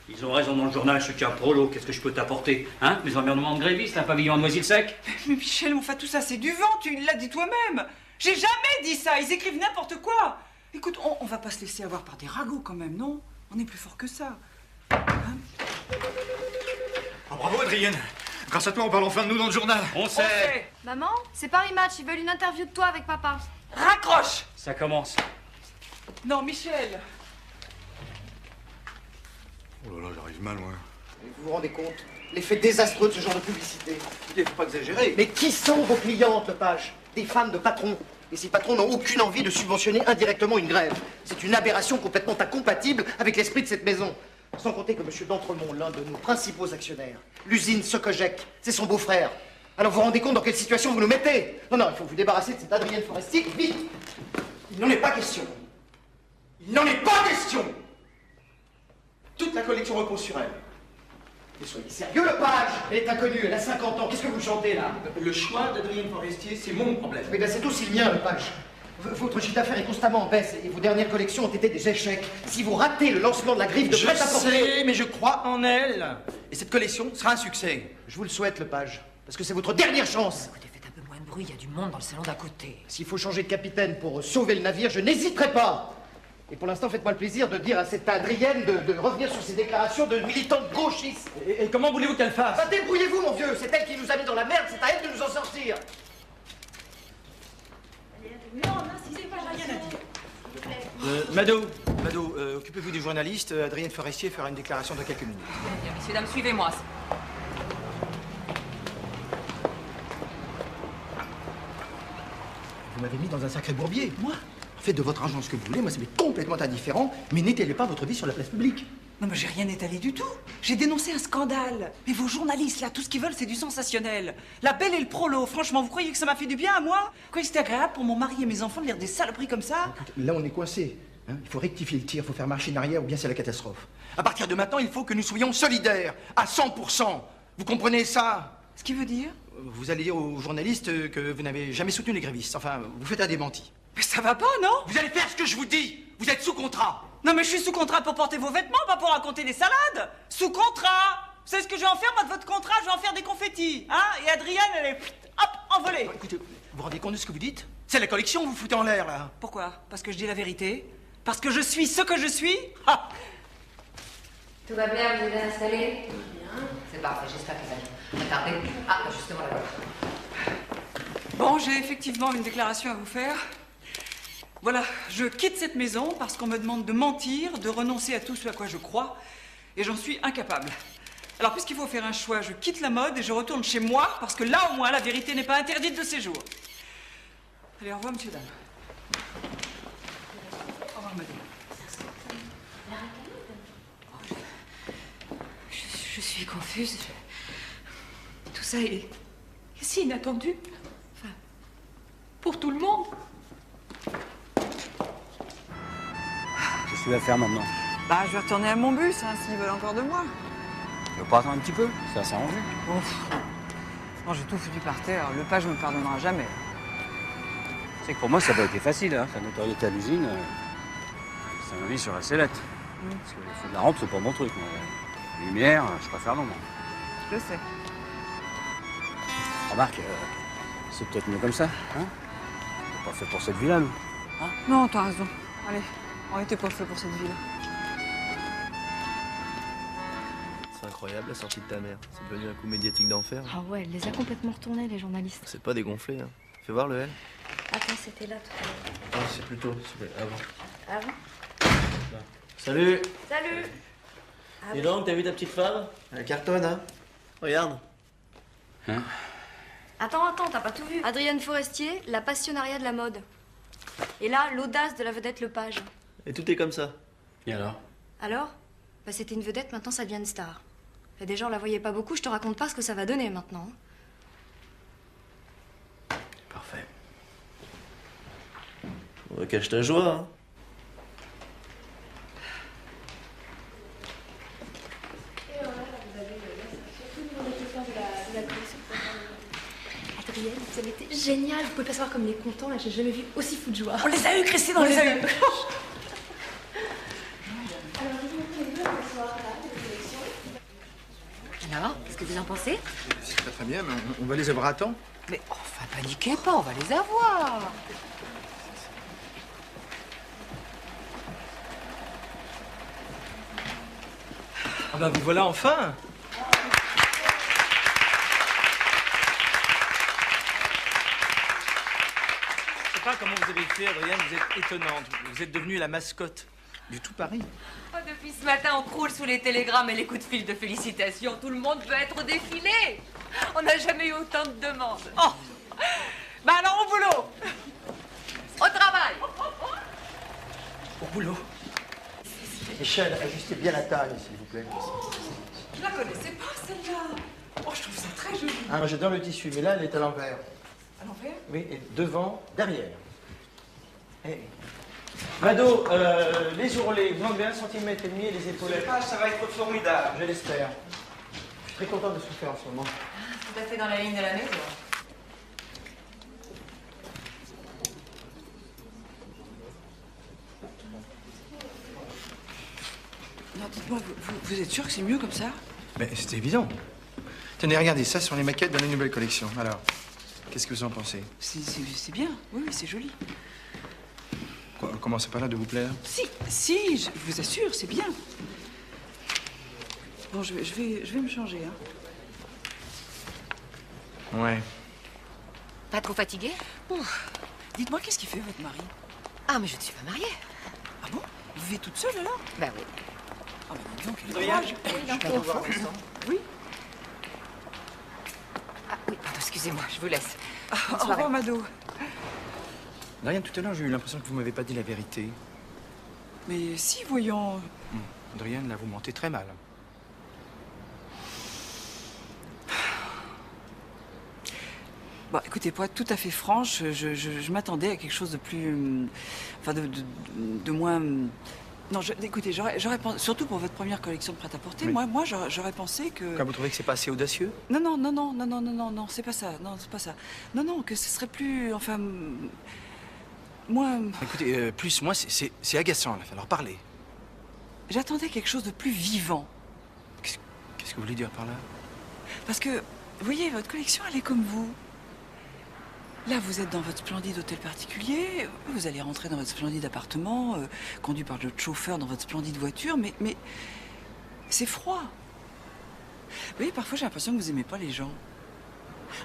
Ils ont raison dans le journal, ce tien prolo. Qu'est-ce que je peux t'apporter? Hein? Mes emmerdements de grévistes, un pavillon à Noisy-le-Sec? Mais Michel, enfin tout ça, c'est du vent, tu l'as dit toi-même. J'ai jamais dit ça, ils écrivent n'importe quoi. Écoute, on va pas se laisser avoir par des ragots quand même, non? On est plus fort que ça. Hein? Oh, bravo, Adrienne. Grâce à toi, on parle enfin de nous dans le journal. On sait. Maman, c'est Paris Match, ils veulent une interview de toi avec papa. Raccroche! Ça commence. Non, Michel. Oh là là, j'arrive mal, moi. Vous vous rendez compte? L'effet désastreux de ce genre de publicité. Il ne faut pas exagérer. Mais qui sont vos clientes, Lepage? Des femmes de patrons. Et ces patrons n'ont aucune envie de subventionner indirectement une grève. C'est une aberration complètement incompatible avec l'esprit de cette maison. Sans compter que M. d'Entremont, l'un de nos principaux actionnaires, l'usine Socogec, c'est son beau-frère. Alors vous vous rendez compte dans quelle situation vous nous mettez? Non, il faut vous débarrasser de cette Adrienne Forestier, vite. Il n'en est pas question. Il n'en est pas question. Toute la collection repose sur elle. Mais soyez sérieux, Lepage. Elle est inconnue, elle a 50 ans. Qu'est-ce que vous chantez, là? Le choix d'Adrienne Forestier, c'est mon problème. Oui, ben c'est aussi le mien, Lepage. Votre chiffre d'affaires est constamment en baisse et vos dernières collections ont été des échecs. Si vous ratez le lancement de la griffe de Je prêt-à-porter... sais, mais je crois en elle. Et cette collection sera un succès. Je vous le souhaite, Lepage, parce que c'est votre dernière chance. Écoutez, faites un peu moins de bruit, il y a du monde dans le salon d'à côté. S'il faut changer de capitaine pour sauver le navire, je n'hésiterai pas. Et pour l'instant, faites-moi le plaisir de dire à cette Adrienne de revenir sur ses déclarations de militante gauchiste. Et comment voulez-vous qu'elle fasse? Bah débrouillez-vous, mon vieux. C'est elle qui nous a mis dans la merde, c'est à elle de nous en sortir. Non, n'insistez pas, j'ai rien à dire. Mado, occupez-vous du journaliste. Adrienne Forestier fera une déclaration dans quelques minutes. Bien, messieurs, dames, suivez-moi. Vous m'avez mis dans un sacré bourbier. Moi? faites de votre argent ce que vous voulez, moi ça m'est complètement indifférent, mais n'étalez pas votre vie sur la place publique. Non, mais j'ai rien étalé du tout. J'ai dénoncé un scandale. Mais vos journalistes, là, tout ce qu'ils veulent, c'est du sensationnel. La Belle et le Prolo, franchement, vous croyez que ça m'a fait du bien à moi? Vous croyez que c'était agréable pour mon mari et mes enfants de lire des saloperies comme ça? Là, on est coincé. Hein, il faut rectifier le tir, il faut faire marcher en arrière ou bien c'est la catastrophe. À partir de maintenant, il faut que nous soyons solidaires, à 100%. Vous comprenez ça? Ce qui veut dire? Vous allez dire aux journalistes que vous n'avez jamais soutenu les grévistes. Enfin, vous faites un démenti. Mais ça va pas, non? Vous allez faire ce que je vous dis. Vous êtes sous contrat. Non, mais je suis sous contrat pour porter vos vêtements, pas pour raconter des salades. Sous contrat. Vous savez ce que je vais en faire, moi, de votre contrat? Je vais en faire des confettis, hein? Et Adrienne, elle est, hop, envolée. Non, écoutez, vous vous rendez compte de ce que vous dites? C'est la collection, vous foutez en l'air, là. Pourquoi? Parce que je dis la vérité? Parce que je suis ce que je suis? Ah. Tout va bien, vous êtes installé? Bien. C'est parfait, j'espère que ça va tarder. Ah, justement là-bas. Bon, j'ai effectivement une déclaration à vous faire. Voilà, je quitte cette maison parce qu'on me demande de mentir, de renoncer à tout ce à quoi je crois, et j'en suis incapable. Alors, puisqu'il faut faire un choix, je quitte la mode et je retourne chez moi, parce que là, au moins, la vérité n'est pas interdite de séjour. Allez, au revoir, monsieur, dame. Au revoir, madame. Je suis confuse. Tout ça est si inattendu. Enfin, pour tout le monde. Qu'est-ce que tu vas faire maintenant? Bah, je vais retourner à mon bus, hein, s'ils veulent encore de moi. Tu veux pas attendre un petit peu? Ça va s'arranger. Non, j'ai tout foutu par terre. Le page me pardonnera jamais. C'est que pour moi, ça n'a pas été facile, hein. Ta notoriété à l'usine, ça m'a mis sur la sellette. Parce que le feu de la rampe, c'est pas mon truc. Moi. Lumière, je préfère l'ombre. Je sais. Remarque, c'est peut-être mieux comme ça, hein? T'es pas fait pour cette vie-là, nous. Hein? Non, t'as raison. Allez, on était pas fait pour cette ville. C'est incroyable la sortie de ta mère. C'est devenu un coup médiatique d'enfer. Ah ouais, elle les a complètement retournés, les journalistes. C'est pas dégonflé, hein. Fais voir le L. Attends, c'était là tout à l'heure. Ah, c'est plutôt, c'est avant. Ah bon? Salut. Salut. Ah Dis oui. donc, t'as vu ta petite femme? Elle cartonne, hein? Regarde. Hein? Attends, t'as pas tout vu. Adrienne Forestier, la passionnariat de la mode. Et là, l'audace de la vedette Lepage. Et tout est comme ça. Et alors? Alors? Bah, c'était une vedette, maintenant ça devient une star. Et déjà, on la voyait pas beaucoup, je te raconte pas ce que ça va donner maintenant. Parfait. On cache ta joie, hein? Adrienne, vous avez été génial. Vous pouvez pas savoir comme il est content, là, j'ai jamais vu aussi fou de joie. On les a eu, Christine, on les a eu. Alors, qu'est-ce que vous en pensez? C'est pas très bien, mais on va les avoir à temps. Mais enfin, paniquez pas, on va les avoir. Ah bah vous voilà enfin. Je sais pas comment vous avez fait, Adrienne, vous êtes étonnante. Vous êtes devenue la mascotte du tout Paris. Oh, depuis ce matin, on croule sous les télégrammes et les coups de fil de félicitations. Tout le monde veut être au défilé. On n'a jamais eu autant de demandes. Oh. Bah alors, au boulot. Au travail. Au boulot. Michel, ajustez bien la taille, s'il vous plaît. Je la connaissais pas, celle-là. Oh, je trouve ça très joli. Ah, moi j'adore le tissu, mais là, elle est à l'envers. À l'envers? Oui, et devant, derrière. Eh. Mado, les ourlets, vous enlevez 1,5 cm et les épaulettes. Ça va être formidable. Je l'espère. Je suis très content de ce faire en ce moment. Tout à fait dans la ligne de la maison. Non, dites-moi, vous êtes sûr que c'est mieux comme ça? Mais c'est évident. Tenez, regardez, ça sont les maquettes de la nouvelle collection. Alors, qu'est-ce que vous en pensez? C'est bien, oui, c'est joli. Quoi, commencez pas là de vous plaire? Si, je vous assure, c'est bien. Bon, je vais me changer, hein. Ouais. Pas trop fatiguée? Dites-moi, qu'est-ce qu'il fait, votre mari? Ah, mais je ne suis pas mariée. Ah bon? Vous vivez toute seule, alors? Bah oui. Ah bah, dis donc, quel Adrien, courage. je peux vous voir un instant? Oui. Ah oui, pardon, excusez-moi, je vous laisse. Au revoir, Mado. Adrienne, tout à l'heure, j'ai eu l'impression que vous m'avez pas dit la vérité. Mais si, voyons. Adrienne, là, vous mentez très mal. Bon, écoutez, pour être tout à fait franche, je m'attendais à quelque chose de plus... enfin, de moins... Non, écoutez, j'aurais pensé... Surtout pour votre première collection de prêt-à-porter, Oui. moi j'aurais pensé que... Quand vous trouvez que c'est pas assez audacieux? Non, c'est pas ça. Non, c'est pas ça. Non, que ce serait plus... Enfin... Moins... Écoutez, plus, moi, c'est agaçant, là. Alors, parlez. J'attendais quelque chose de plus vivant. Qu'est-ce que vous voulez dire par là? Parce que, vous voyez, votre collection, elle est comme vous. Là, vous êtes dans votre splendide hôtel particulier, vous allez rentrer dans votre splendide appartement, conduit par votre chauffeur dans votre splendide voiture, mais c'est froid. Vous voyez, parfois j'ai l'impression que vous aimez pas les gens.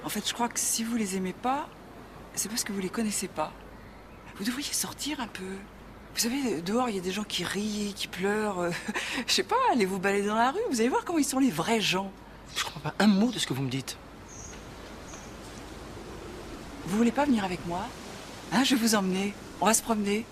En fait, je crois que si vous les aimez pas, c'est parce que vous les connaissez pas. Vous devriez sortir un peu. Vous savez, dehors, il y a des gens qui rient, qui pleurent. Je sais pas, allez vous balader dans la rue, vous allez voir comment ils sont les vrais gens. Je crois pas un mot de ce que vous me dites. Vous voulez pas venir avec moi? Hein, je vais vous emmener. On va se promener.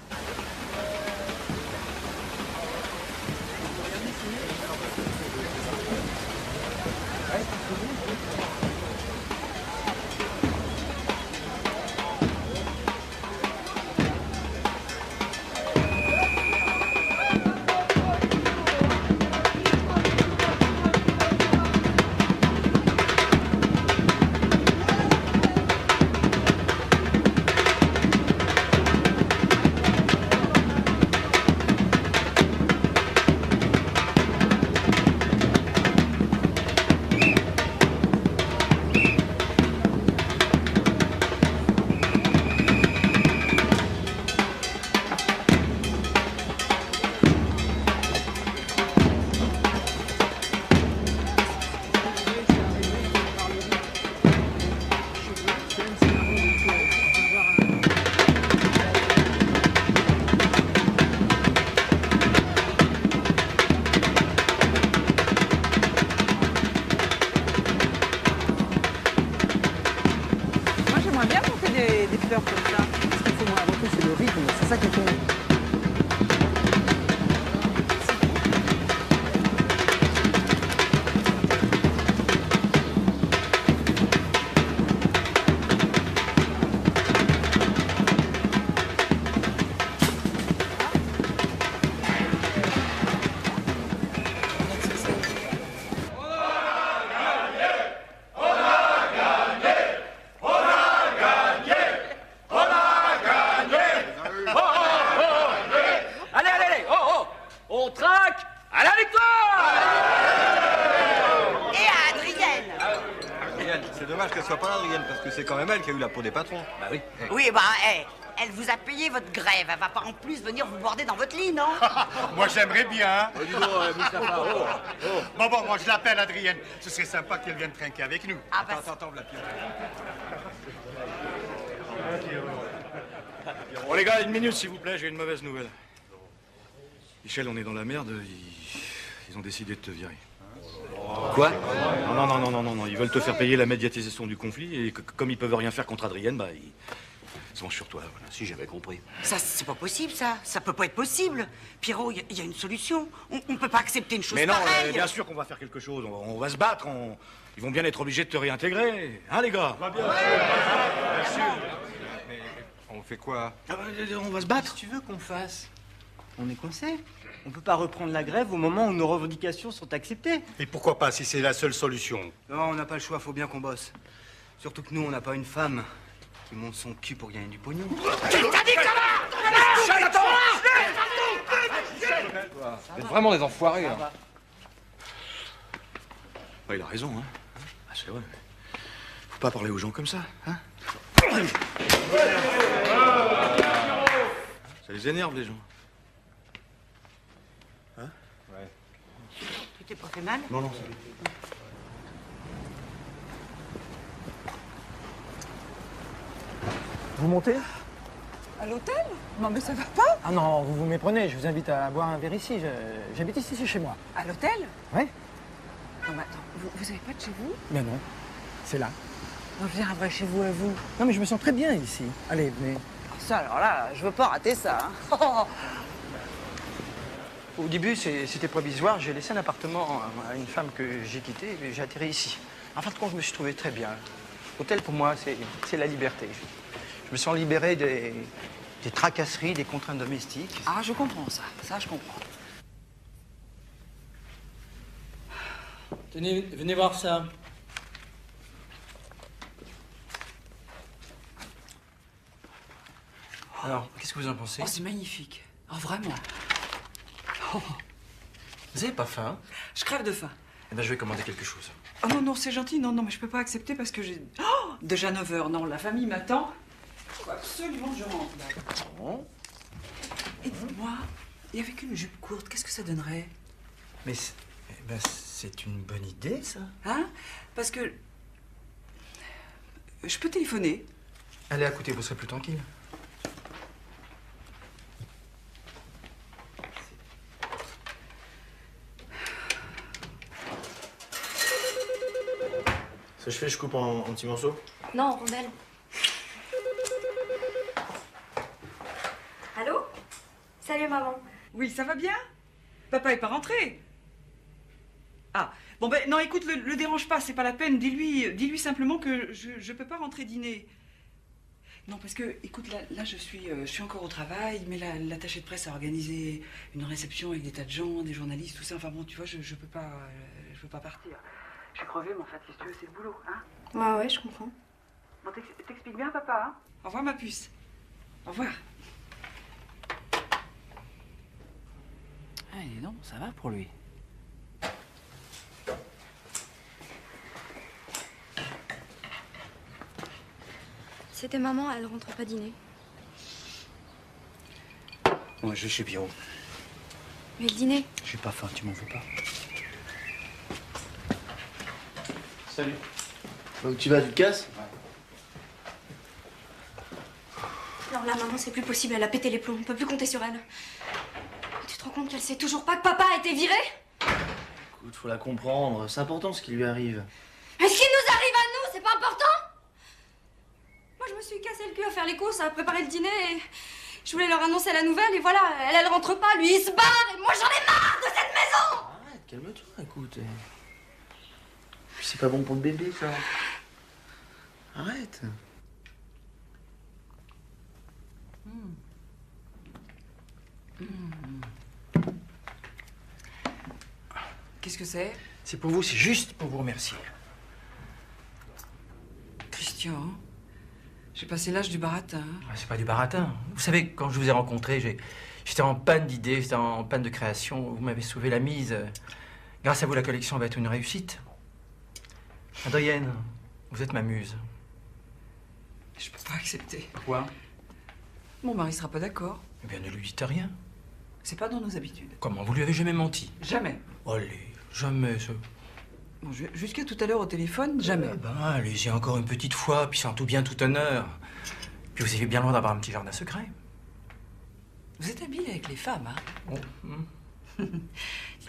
C'est quand même elle qui a eu la peau des patrons. Bah oui. Oui, elle vous a payé votre grève. Elle va pas en plus venir vous border dans votre lit, non? Moi, j'aimerais bien. dis donc, Moustapha, Bon, moi, je l'appelle Adrienne. Ce serait sympa qu'elle vienne trinquer avec nous. Ah, bah, Attends, la pierre. Bon, les gars, une minute, s'il vous plaît, j'ai une mauvaise nouvelle. Michel, on est dans la merde. Ils ont décidé de te virer. Quoi? Non, ils veulent te faire payer la médiatisation du conflit et comme ils peuvent rien faire contre Adrienne, ils se vengent sur toi. Voilà, si j'avais compris. ça, c'est pas possible, ça. Ça peut pas être possible. Pierrot, il y a une solution. On peut pas accepter une chose Mais non, pareille. bien sûr qu'on va faire quelque chose. On va se battre. Ils vont bien être obligés de te réintégrer. Hein, les gars? Bien sûr. Mais on fait quoi? On va se battre. Qu'est-ce que tu veux qu'on fasse? On est coincé. On peut pas reprendre la grève au moment où nos revendications sont acceptées. Et pourquoi pas, si c'est la seule solution? Non, on n'a pas le choix, faut bien qu'on bosse. Surtout que nous, on n'a pas une femme qui monte son cul pour gagner du pognon. T'as dit que ça va? Vous êtes vraiment des enfoirés, hein. Il a raison, hein. Ah, c'est vrai. Faut pas parler aux gens comme ça, hein. Ça les énerve, les gens. Hein? Ouais. Tu t'es pas fait mal? Non. Vous montez? À l'hôtel? Non, mais ça va pas? Ah non, vous vous méprenez. Je vous invite à boire un verre ici. J'habite ici, c'est chez moi. À l'hôtel? Ouais? Non, mais attends, vous avez pas de chez vous? Mais non, c'est là. On viendra chez vous à vous. Non, mais je me sens très bien ici. Allez, venez. ça, alors là, je veux pas rater ça. Hein. Au début, c'était provisoire. J'ai laissé un appartement à une femme que j'ai quittée et j'ai atterri ici. En fin de compte, je me suis trouvé très bien. L'hôtel, pour moi, c'est la liberté. Je me sens libéré des tracasseries, des contraintes domestiques. Ah, je comprends ça. Ça, je comprends. Tenez, venez voir ça. Alors, qu'est-ce que vous en pensez? Oh, c'est magnifique. Oh, vraiment. Oh. Vous avez pas faim? Je crève de faim. Eh ben, je vais commander quelque chose. Oh non, non, c'est gentil. Non, non, mais je peux pas accepter parce que j'ai... Oh, déjà 9 h. Non, la famille m'attend. Faut absolument que je rentre, là. Bon. Et dis-moi, et avec une jupe courte, qu'est-ce que ça donnerait? Mais c'est une bonne idée, ça. Hein? Parce que... Je peux téléphoner. Allez, à côté, vous serez plus tranquille. Ça je fais, je coupe en petits morceaux. Non, en rondelles. Allô? Salut, maman. Oui, ça va bien? Papa est pas rentré? Ah, bon ben non, écoute, le dérange pas, c'est pas la peine. Dis-lui simplement que je peux pas rentrer dîner. Non, parce que, écoute, là je suis encore au travail, mais l'attaché de presse a organisé une réception avec des tas de gens, des journalistes, tout ça. Enfin bon, tu vois, je peux pas partir. Je suis crevée, mais en fait, qu'est-ce que tu veux, c'est le boulot, hein? Ouais, je comprends. Bon, t'expliques bien, papa, hein? Au revoir, ma puce. Au revoir. Ah, dis donc, ça va pour lui. C'était maman, elle rentre pas dîner. Moi, je vais chez Pierrot. Mais le dîner? J'ai pas faim, tu m'en veux pas? Salut. Où tu vas, tu te casses? Non, là, maman, c'est plus possible, elle a pété les plombs, on peut plus compter sur elle. Tu te rends compte qu'elle sait toujours pas que papa a été viré? Écoute, faut la comprendre. C'est important ce qui lui arrive. Mais ce qui nous arrive à nous, c'est pas important? Moi, je me suis cassé le cul à faire les courses, à préparer le dîner et je voulais leur annoncer la nouvelle et voilà, elle rentre pas, lui il se barre et moi j'en ai marre de cette maison! Arrête, calme-toi, écoute. Puis c'est pas bon pour le bébé, ça. Arrête. Qu'est-ce que c'est? C'est pour vous, c'est juste pour vous remercier. Christian, j'ai passé l'âge du baratin. C'est pas du baratin. Vous savez, quand je vous ai rencontré, j'étais en panne d'idées, j'étais en panne de création. Vous m'avez sauvé la mise. Grâce à vous, la collection va être une réussite. Adrienne, vous êtes ma muse. Je peux pas accepter. Quoi? Mon mari sera pas d'accord. Eh bien, ne lui dites rien. C'est pas dans nos habitudes. Comment? Vous lui avez jamais menti? Jamais. Allez, jamais, ça. Bon, jusqu'à tout à l'heure au téléphone, jamais. Eh ben, allez-y encore une petite fois, puis sans tout bien, tout honneur. Puis vous avez bien loin d'avoir un petit jardin secret. Vous êtes habile avec les femmes, hein? Oh.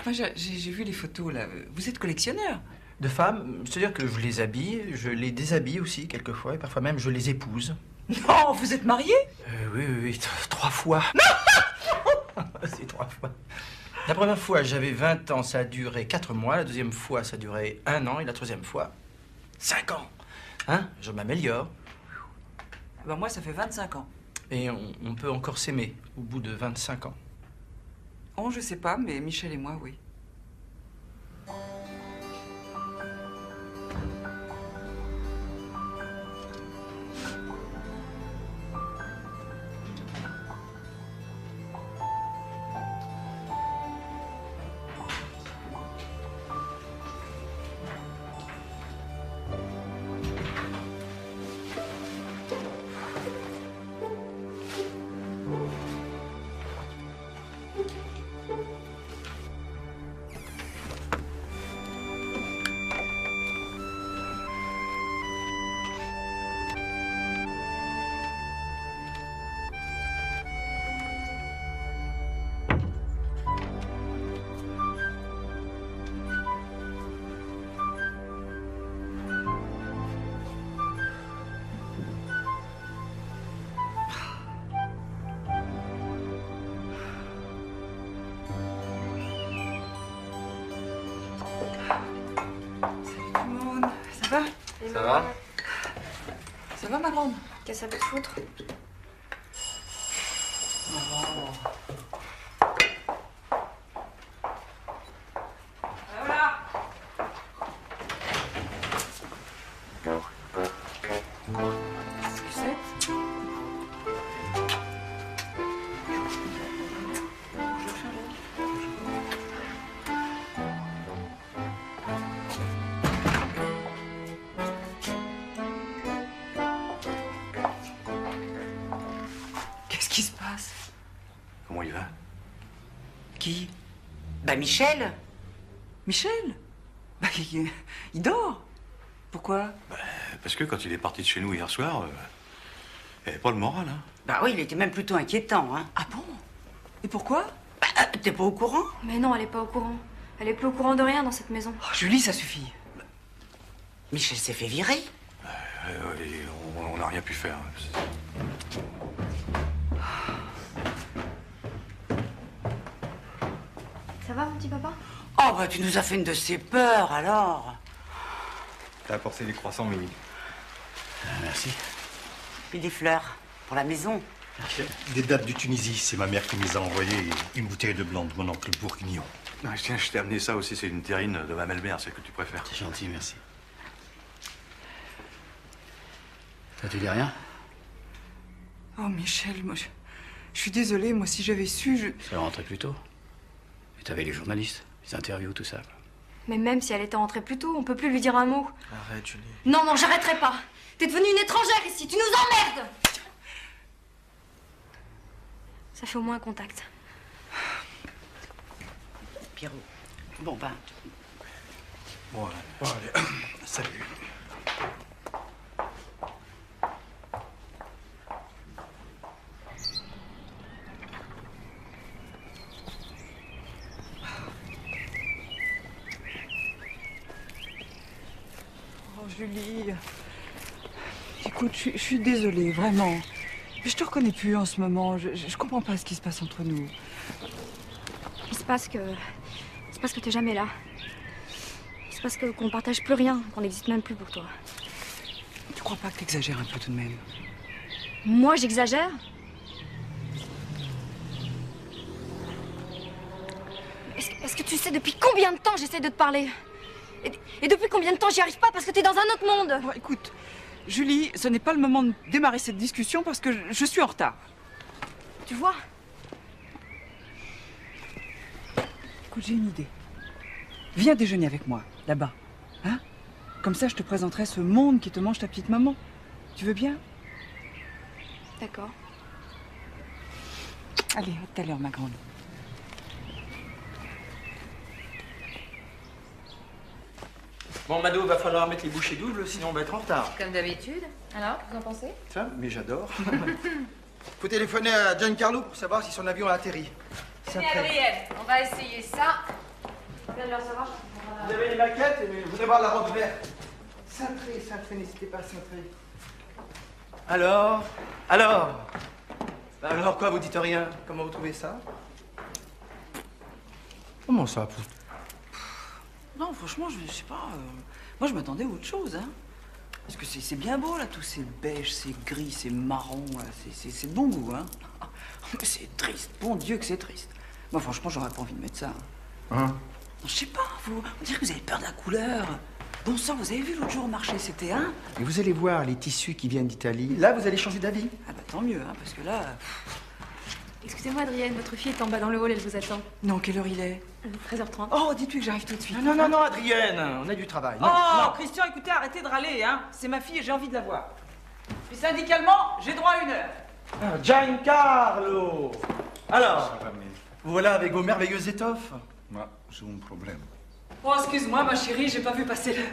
Moi, j'ai vu les photos, là. Vous êtes collectionneur. De femmes, c'est-à-dire que je les habille, je les déshabille aussi, quelquefois, et parfois même je les épouse. Non, vous êtes marié? Oui, 3 fois. C'est 3 fois. La première fois, j'avais 20 ans, ça a duré 4 mois. La deuxième fois, ça a duré 1 an. Et la troisième fois, 5 ans. Hein? Je m'améliore. Ben moi, ça fait 25 ans. Et on peut encore s'aimer au bout de 25 ans. Oh, je sais pas, mais Michel et moi, oui. Ça va? Ça va, ma grande? Qu'est-ce que ça peut te foutre? Voilà. Qu'est-ce qui se passe? Comment il va? Qui? Bah, Michel. Michel? Bah, il dort. Pourquoi? Parce que quand il est parti de chez nous hier soir, il avait pas le moral, hein. Bah oui, il était même plutôt inquiétant, hein. Ah bon? Et pourquoi? Bah, t'es pas au courant? Mais non, elle est pas au courant. Elle est plus au courant de rien dans cette maison. Oh, Julie, ça suffit. Michel s'est fait virer. Et on n'a rien pu faire. Ça va, mon petit papa? Oh, bah, tu nous as fait une de ces peurs, alors. T'as apporté des croissants, Mimi. Merci. Puis des fleurs. Pour la maison. Des dattes du Tunisie, c'est ma mère qui me les a envoyées. Et une bouteille de blanc de mon oncle bourguignon. Ah, tiens, je t'ai amené ça aussi, c'est une terrine de ma belle-mère, celle que tu préfères. C'est gentil, merci. Toi, tu dis rien? Oh, Michel, moi, je suis désolée. Moi, si j'avais su, je... Ça va rentrer plus tôt. Et t'avais les journalistes, les interviews, tout ça. Quoi. Mais même si elle était rentrée plus tôt, on peut plus lui dire un mot. Arrête, Julie. Non, non, j'arrêterai pas. T'es devenue une étrangère ici, tu nous emmerdes. Ça fait au moins un contact. Pierrot. Bon, ben... Bon, allez. Salut. Oh, Julie. Écoute, je suis désolée, vraiment. Mais je te reconnais plus en ce moment. Je comprends pas ce qui se passe entre nous. Il se passe que t'es jamais là. Il se passe qu'on partage plus rien, qu'on n'existe même plus pour toi. Tu crois pas que t'exagères un peu tout de même? Moi, j'exagère? Est-ce que tu sais depuis combien de temps j'essaie de te parler? Et depuis combien de temps j'y arrive pas parce que t'es dans un autre monde? Oh, écoute, Julie, ce n'est pas le moment de démarrer cette discussion parce que je suis en retard. Tu vois? Écoute, j'ai une idée. Viens déjeuner avec moi, là-bas. Hein? Comme ça, je te présenterai ce monde qui te mange ta petite maman. Tu veux bien? D'accord. Allez, à tout à l'heure, ma grande. Bon, Mado, va falloir mettre les bouchées doubles, sinon on va être en retard. Comme d'habitude. Alors, vous en pensez? Ça, mais j'adore. Faut téléphoner à Giancarlo pour savoir si son avion a atterri. Tenez, Adrienne, on va essayer ça. Vous avez les maquettes et vous voulez voir la robe verte. Cintré, n'hésitez pas à cintrer. Alors quoi, vous dites rien? Comment vous trouvez ça? Comment ça, pousse? Non, franchement, je sais pas. Moi, je m'attendais à autre chose, hein. Parce que c'est bien beau, là, tous ces beiges, ces gris, ces marrons, là. C'est de bon goût, hein. Mais c'est triste. Bon Dieu que c'est triste. Moi, franchement, j'aurais pas envie de mettre ça. Hein? Non, je sais pas, vous. On dirait que vous avez peur de la couleur. Bon sang, vous avez vu l'autre jour au marché, c'était, hein? Et vous allez voir les tissus qui viennent d'Italie. Là, vous allez changer d'avis. Ah bah tant mieux, hein, parce que là... Excusez-moi, Adrienne, votre fille est en bas dans le hall, elle vous attend. Non, quelle heure il est? 13h30. Oh, dites-lui que j'arrive tout de suite. Non, Adrienne, on a du travail. Oh, Non. Christian, écoutez, arrêtez de râler, hein. C'est ma fille et j'ai envie de la voir. Puis syndicalement, j'ai droit à 1 heure. Ah, Giancarlo. Alors, vous voilà avec vos merveilleuses étoffes. Moi, j'ai un problème. Oh, excuse-moi, ma chérie, j'ai pas vu passer l'heure.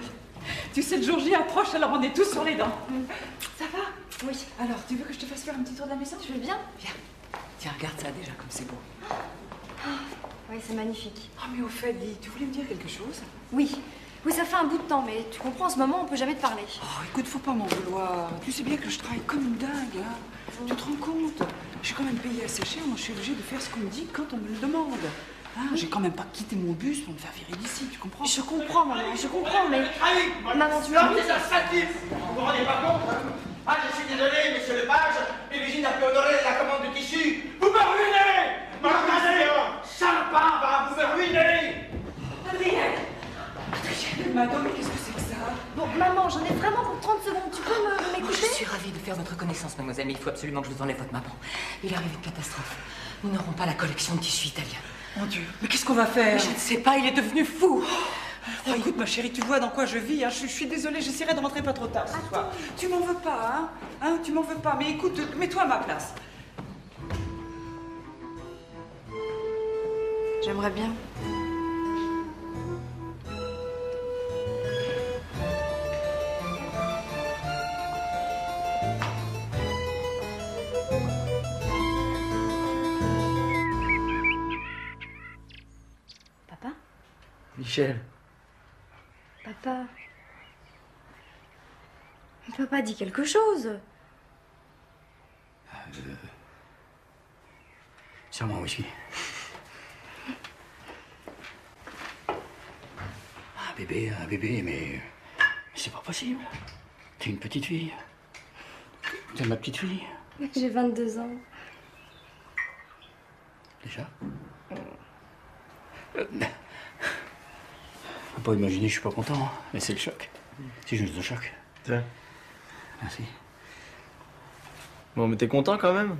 Tu sais, le jour J approche, alors on est tous sur les dents. Ça va? Oui. Alors, tu veux que je te fasse faire un petit tour de la maison? Tu veux bien? Viens. Tiens, regarde ça déjà, comme c'est beau. Oui, c'est magnifique. Ah, mais au fait, dis, tu voulais me dire quelque chose? Oui. Oui, ça fait un bout de temps, mais tu comprends, en ce moment, on peut jamais te parler. Oh, écoute, faut pas m'en vouloir. Tu sais bien que je travaille comme une dingue, hein. Tu te rends compte? Je suis quand même payée à sécher, moi je suis obligée de faire ce qu'on me dit quand on me le demande. Hein, j'ai quand même pas quitté mon bus pour me faire virer d'ici, tu comprends? Je comprends, maman, je comprends, mais... Maman, tu Non, mais c'est un satif. Vous vous rendez pas compte, hein? Ah, je suis désolé, monsieur Lepage, mais l'usine a pu honorer la commande de tissu. Vous me ruinez! Regardez, salopard, va, vous me ruinez! Adrien! Madame, mais qu'est-ce que c'est que ça? Bon, maman, j'en ai vraiment pour 30 secondes. Tu peux m'écouter? Je suis ravie de faire votre connaissance, mademoiselle, mais il faut absolument que je vous enlève votre maman. Il arrive une catastrophe. Nous n'aurons pas la collection de tissus italiens. Mon Dieu, mais qu'est-ce qu'on va faire? Mais je ne sais pas, il est devenu fou. Oh, écoute, ma chérie, tu vois dans quoi je vis, hein? Je suis désolée, j'essaierai de rentrer pas trop tard ce soir. Tu m'en veux pas, hein? Tu m'en veux pas, mais écoute, mets-toi à ma place. J'aimerais bien. Papa? Michel. Papa. Papa dit quelque chose. Serre-moi un whisky. Un bébé, mais c'est pas possible. T'es une petite fille. T'es ma petite fille. J'ai 22 ans. Déjà Faut pas imaginer, je suis pas content, mais c'est le choc. C'est juste le choc. Tiens. Merci. Bon, mais t'es content quand même?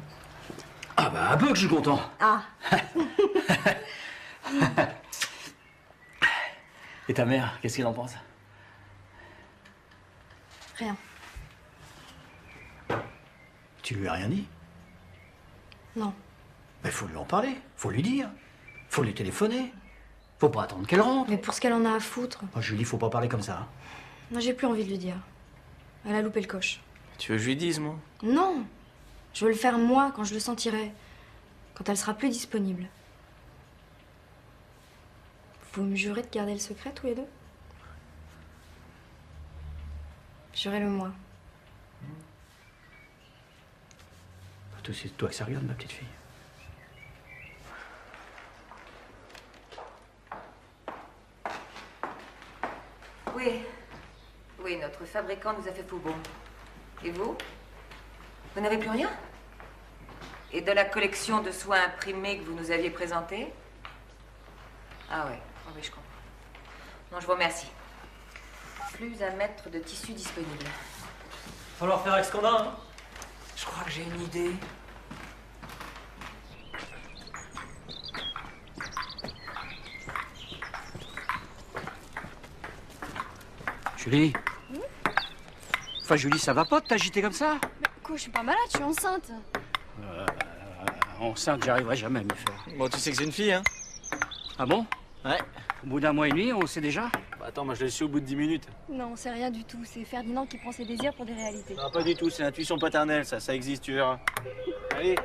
Ah bah, un peu que je suis content. Ah. Et ta mère, qu'est-ce qu'elle en pense? Rien. Tu lui as rien dit? Non. Mais faut lui en parler, faut lui dire. Faut lui téléphoner. Faut pas attendre qu'elle rentre. Mais pour ce qu'elle en a à foutre. Oh, Julie, faut pas parler comme ça. Hein. Moi, j'ai plus envie de lui dire. Elle a loupé le coche. Tu veux que je lui dise, moi? Non. Je veux le faire moi, quand je le sentirai. Quand elle sera plus disponible. Vous me jurez de garder le secret, tous les deux? Jurez-le moi. C'est toi que ça regarde, ma petite fille. Oui. Oui, notre fabricant nous a fait faux bon. Et vous? Vous n'avez plus rien? Et de la collection de soins imprimés que vous nous aviez présentée? Ah ouais, oh oui, je comprends. Non, je vous remercie. Plus un mètre de tissu disponible. Falloir faire avec ce qu'on a, hein? Je crois que j'ai une idée. Julie. Enfin, Julie, ça va pas de t'agiter comme ça? Mais quoi, je suis pas malade, je suis enceinte. Enceinte, j'arriverai jamais à m'y faire. Bon, tu sais que c'est une fille, hein? Ah bon? Ouais. Au bout d'un mois et demi, on le sait déjà? Bah attends, moi je l'ai su au bout de 10 minutes. Non, c'est rien du tout. C'est Ferdinand qui prend ses désirs pour des réalités. Non, pas du tout, c'est l'intuition paternelle, ça existe, tu verras. Allez.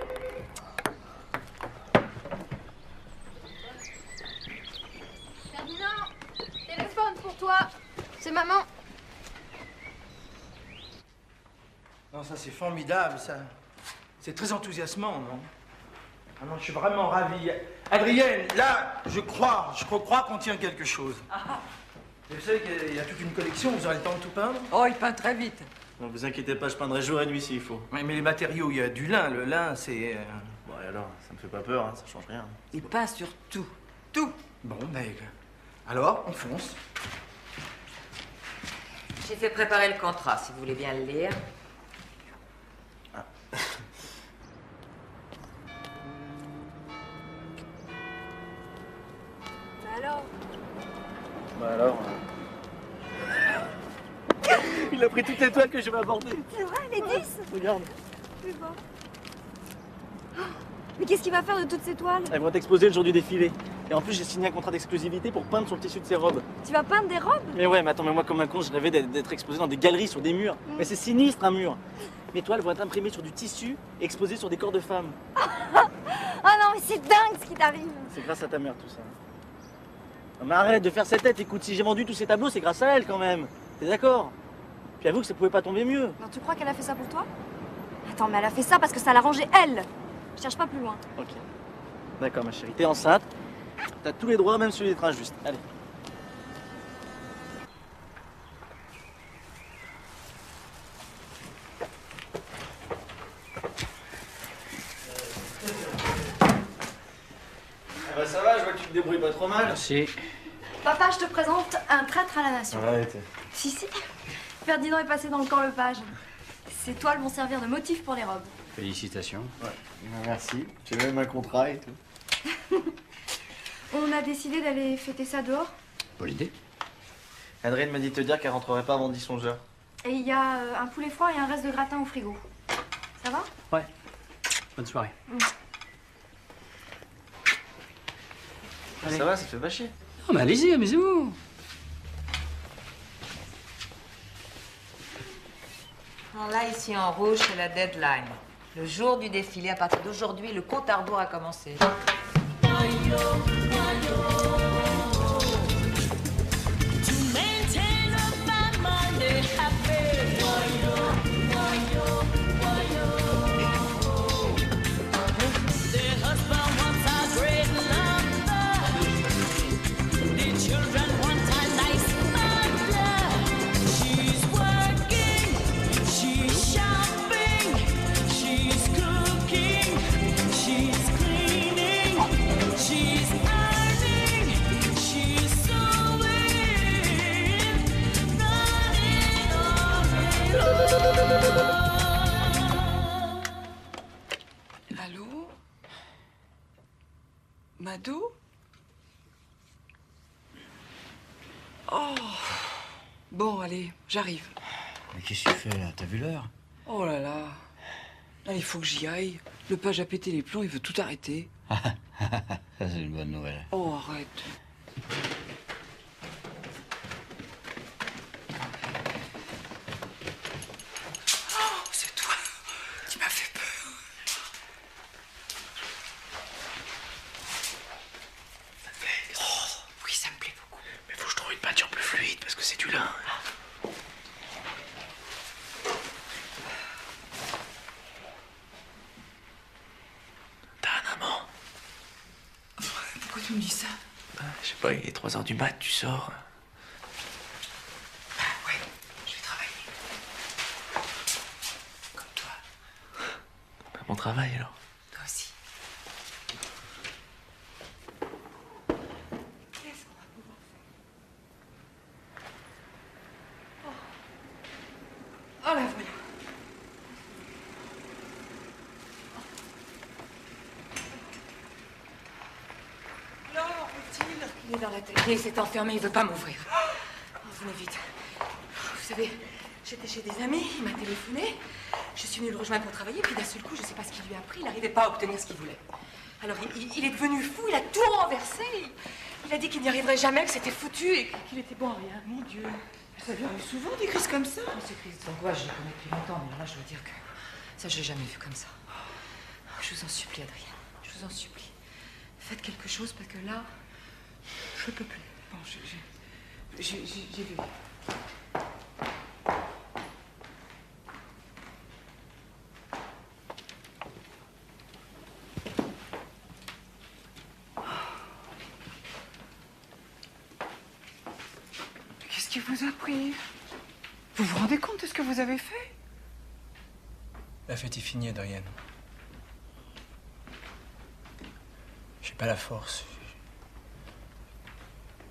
Ferdinand, téléphone pour toi. C'est maman. Non, ça c'est formidable, ça. C'est très enthousiasmant, non? Ah non, je suis vraiment ravi. Adrienne, là, je crois qu'on tient quelque chose. Vous savez qu'il y a toute une collection, vous aurez le temps de tout peindre? Oh, il peint très vite. Non, vous inquiétez pas, je peindrai jour et nuit s'il faut. Oui, mais les matériaux, il y a du lin. Le lin, c'est... Bon, et alors, ça me fait pas peur, hein, ça change rien. Il peint sur tout. Tout. Bon, ben... Alors, on fonce. J'ai fait préparer le contrat, si vous voulez bien le lire. Alors? Bah alors... Il a pris toutes les toiles que je vais aborder. C'est vrai, les 10? Regarde. Fais voir. Oh, mais qu'est-ce qu'il va faire de toutes ces toiles? Elles vont être exposées le jour du défilé. Et en plus, j'ai signé un contrat d'exclusivité pour peindre sur le tissu de ses robes. Tu vas peindre des robes? Mais ouais, mais attends, mais moi comme un con, je rêvais d'être exposé dans des galeries sur des murs. Mais c'est sinistre un mur. Mes toiles vont être imprimées sur du tissu et exposées sur des corps de femmes. Ah non, mais c'est dingue ce qui t'arrive. C'est grâce à ta mère tout ça. Non mais arrête de faire cette tête, écoute, si j'ai vendu tous ces tableaux, c'est grâce à elle quand même. T'es d'accord? Puis avoue que ça pouvait pas tomber mieux. Non, tu crois qu'elle a fait ça pour toi? Attends, mais elle a fait ça parce que ça l'arrangeait elle. Je cherche pas plus loin. Ok. D'accord ma chérie, t'es enceinte. T'as tous les droits, même sur les trains justes. Allez. Ah bah ça va, je vois que tu te débrouilles pas trop mal. Merci. Papa, je te présente un traître à la nation. Arrête. Si. Ferdinand est passé dans le camp Lepage. Ces toiles vont servir de motif pour les robes. Félicitations. Ouais. Merci. J'ai même un contrat et tout. On a décidé d'aller fêter ça dehors. Bonne idée. Adrien m'a dit de te dire qu'elle rentrerait pas avant 10 songeurs. Et il y a un poulet froid et un reste de gratin au frigo. Ça va? Ouais. Bonne soirée. Ça va, ça te fait pas chier. Non, mais allez-y, amusez-vous. Alors là, ici en rouge, c'est la deadline. Le jour du défilé, à partir d'aujourd'hui, le compte à rebours a commencé. Allô? Mado? Oh! Bon, allez, j'arrive. Mais qu'est-ce que tu fais là? T'as vu l'heure? Oh là là. Là, il faut que j'y aille. Le page a pété les plombs, il veut tout arrêter. Ça, c'est une bonne nouvelle. Oh, arrête. Oh, c'est toi. Tu m'as fait peur. Ça te plaît? Oh, oui, ça me plaît beaucoup. Mais faut que je trouve une peinture plus fluide parce que c'est du lin. T'as un amant? Pourquoi tu me dis ça? Je sais pas, il est 3h du mat, tu sors. Ouais, je vais travailler. Comme toi. Pas mon travail alors. Toi aussi. Qu'est-ce qu'on va pouvoir faire? Oh, la voilà. Alors, où-il? Il est dans l'atelier, il s'est enfermé, il veut pas m'ouvrir. Oh, venez vite. Vous savez, j'étais chez des amis, il m'a téléphoné. Je suis venue le rejoindre pour travailler, puis d'un seul coup, je sais pas ce qu'il lui a pris, il n'arrivait pas à obtenir ce qu'il voulait. Alors il est devenu fou, il a tout renversé. Il a dit qu'il n'y arriverait jamais, que c'était foutu et qu'il était bon à rien. Mon Dieu, ça lui arrive souvent des crises comme ça? Ces crises d'angoisse, je les connais depuis longtemps, mais là, je dois dire que ça, je l'ai jamais vu comme ça. Je vous en supplie, Adrien, je vous en supplie. Faites quelque chose parce que là, je peux plus. Bon, j'ai vu. Qu'est-ce qui vous a pris? Vous vous rendez compte de ce que vous avez fait? La fête est finie, Adrien. J'ai pas la force.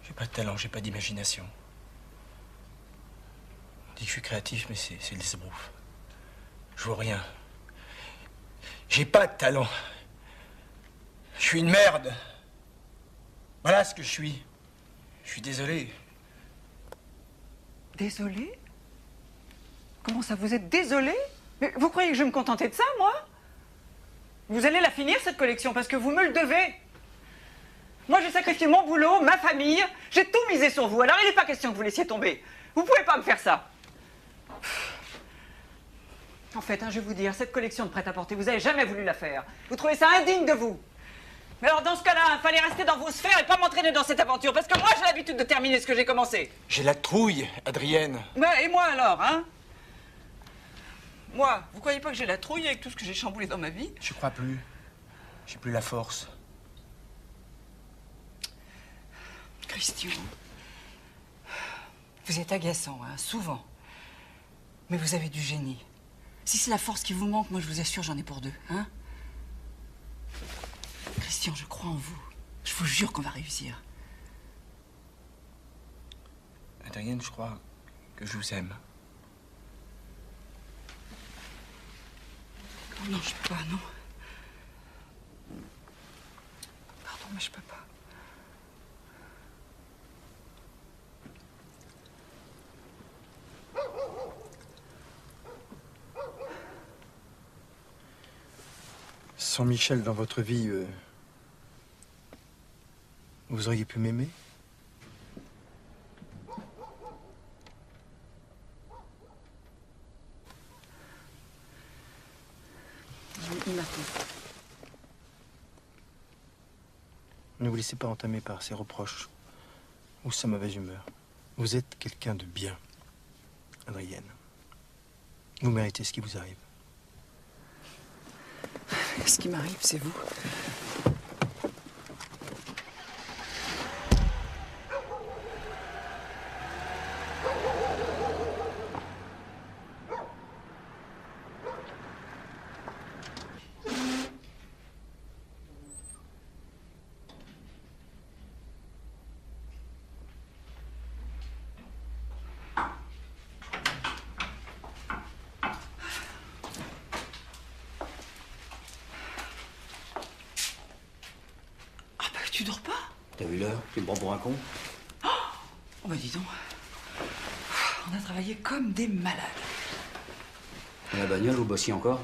J'ai pas de talent, j'ai pas d'imagination. On dit que je suis créatif, mais c'est le zbrouf. Je vois rien. J'ai pas de talent. Je suis une merde. Voilà ce que je suis. Je suis désolé. Désolé? Comment ça, vous êtes désolé? Mais vous croyez que je vais me contenter de ça, moi? Vous allez la finir, cette collection, parce que vous me le devez. Moi, j'ai sacrifié mon boulot, ma famille, j'ai tout misé sur vous, alors il n'est pas question que vous laissiez tomber. Vous pouvez pas me faire ça. En fait, je vais vous dire, cette collection de prêt-à-porter, vous avez jamais voulu la faire. Vous trouvez ça indigne de vous. Mais alors, dans ce cas-là, il fallait rester dans vos sphères et pas m'entraîner dans cette aventure, parce que moi, j'ai l'habitude de terminer ce que j'ai commencé. J'ai la trouille, Adrienne. Ouais, et moi alors, hein? Moi, vous croyez pas que j'ai la trouille avec tout ce que j'ai chamboulé dans ma vie? Je crois plus. J'ai plus la force. Christian, vous êtes agaçant, hein, souvent. Mais vous avez du génie. Si c'est la force qui vous manque, moi je vous assure, j'en ai pour deux, hein. Christian, je crois en vous. Je vous jure qu'on va réussir. Adrienne, je crois que je vous aime. Oh non, je peux pas, non. Pardon, mais je peux pas. Sans Michel dans votre vie, vous auriez pu m'aimer? Il m'attend. Ne vous laissez pas entamer par ses reproches ou sa mauvaise humeur. Vous êtes quelqu'un de bien, Adrienne. Vous méritez ce qui vous arrive. Ce qui m'arrive, c'est vous. Tu dors pas? T'as vu l'heure? Tu me prends pour un con? Oh bah dis donc. On a travaillé comme des malades. Et la bagnole, vous bossiez encore?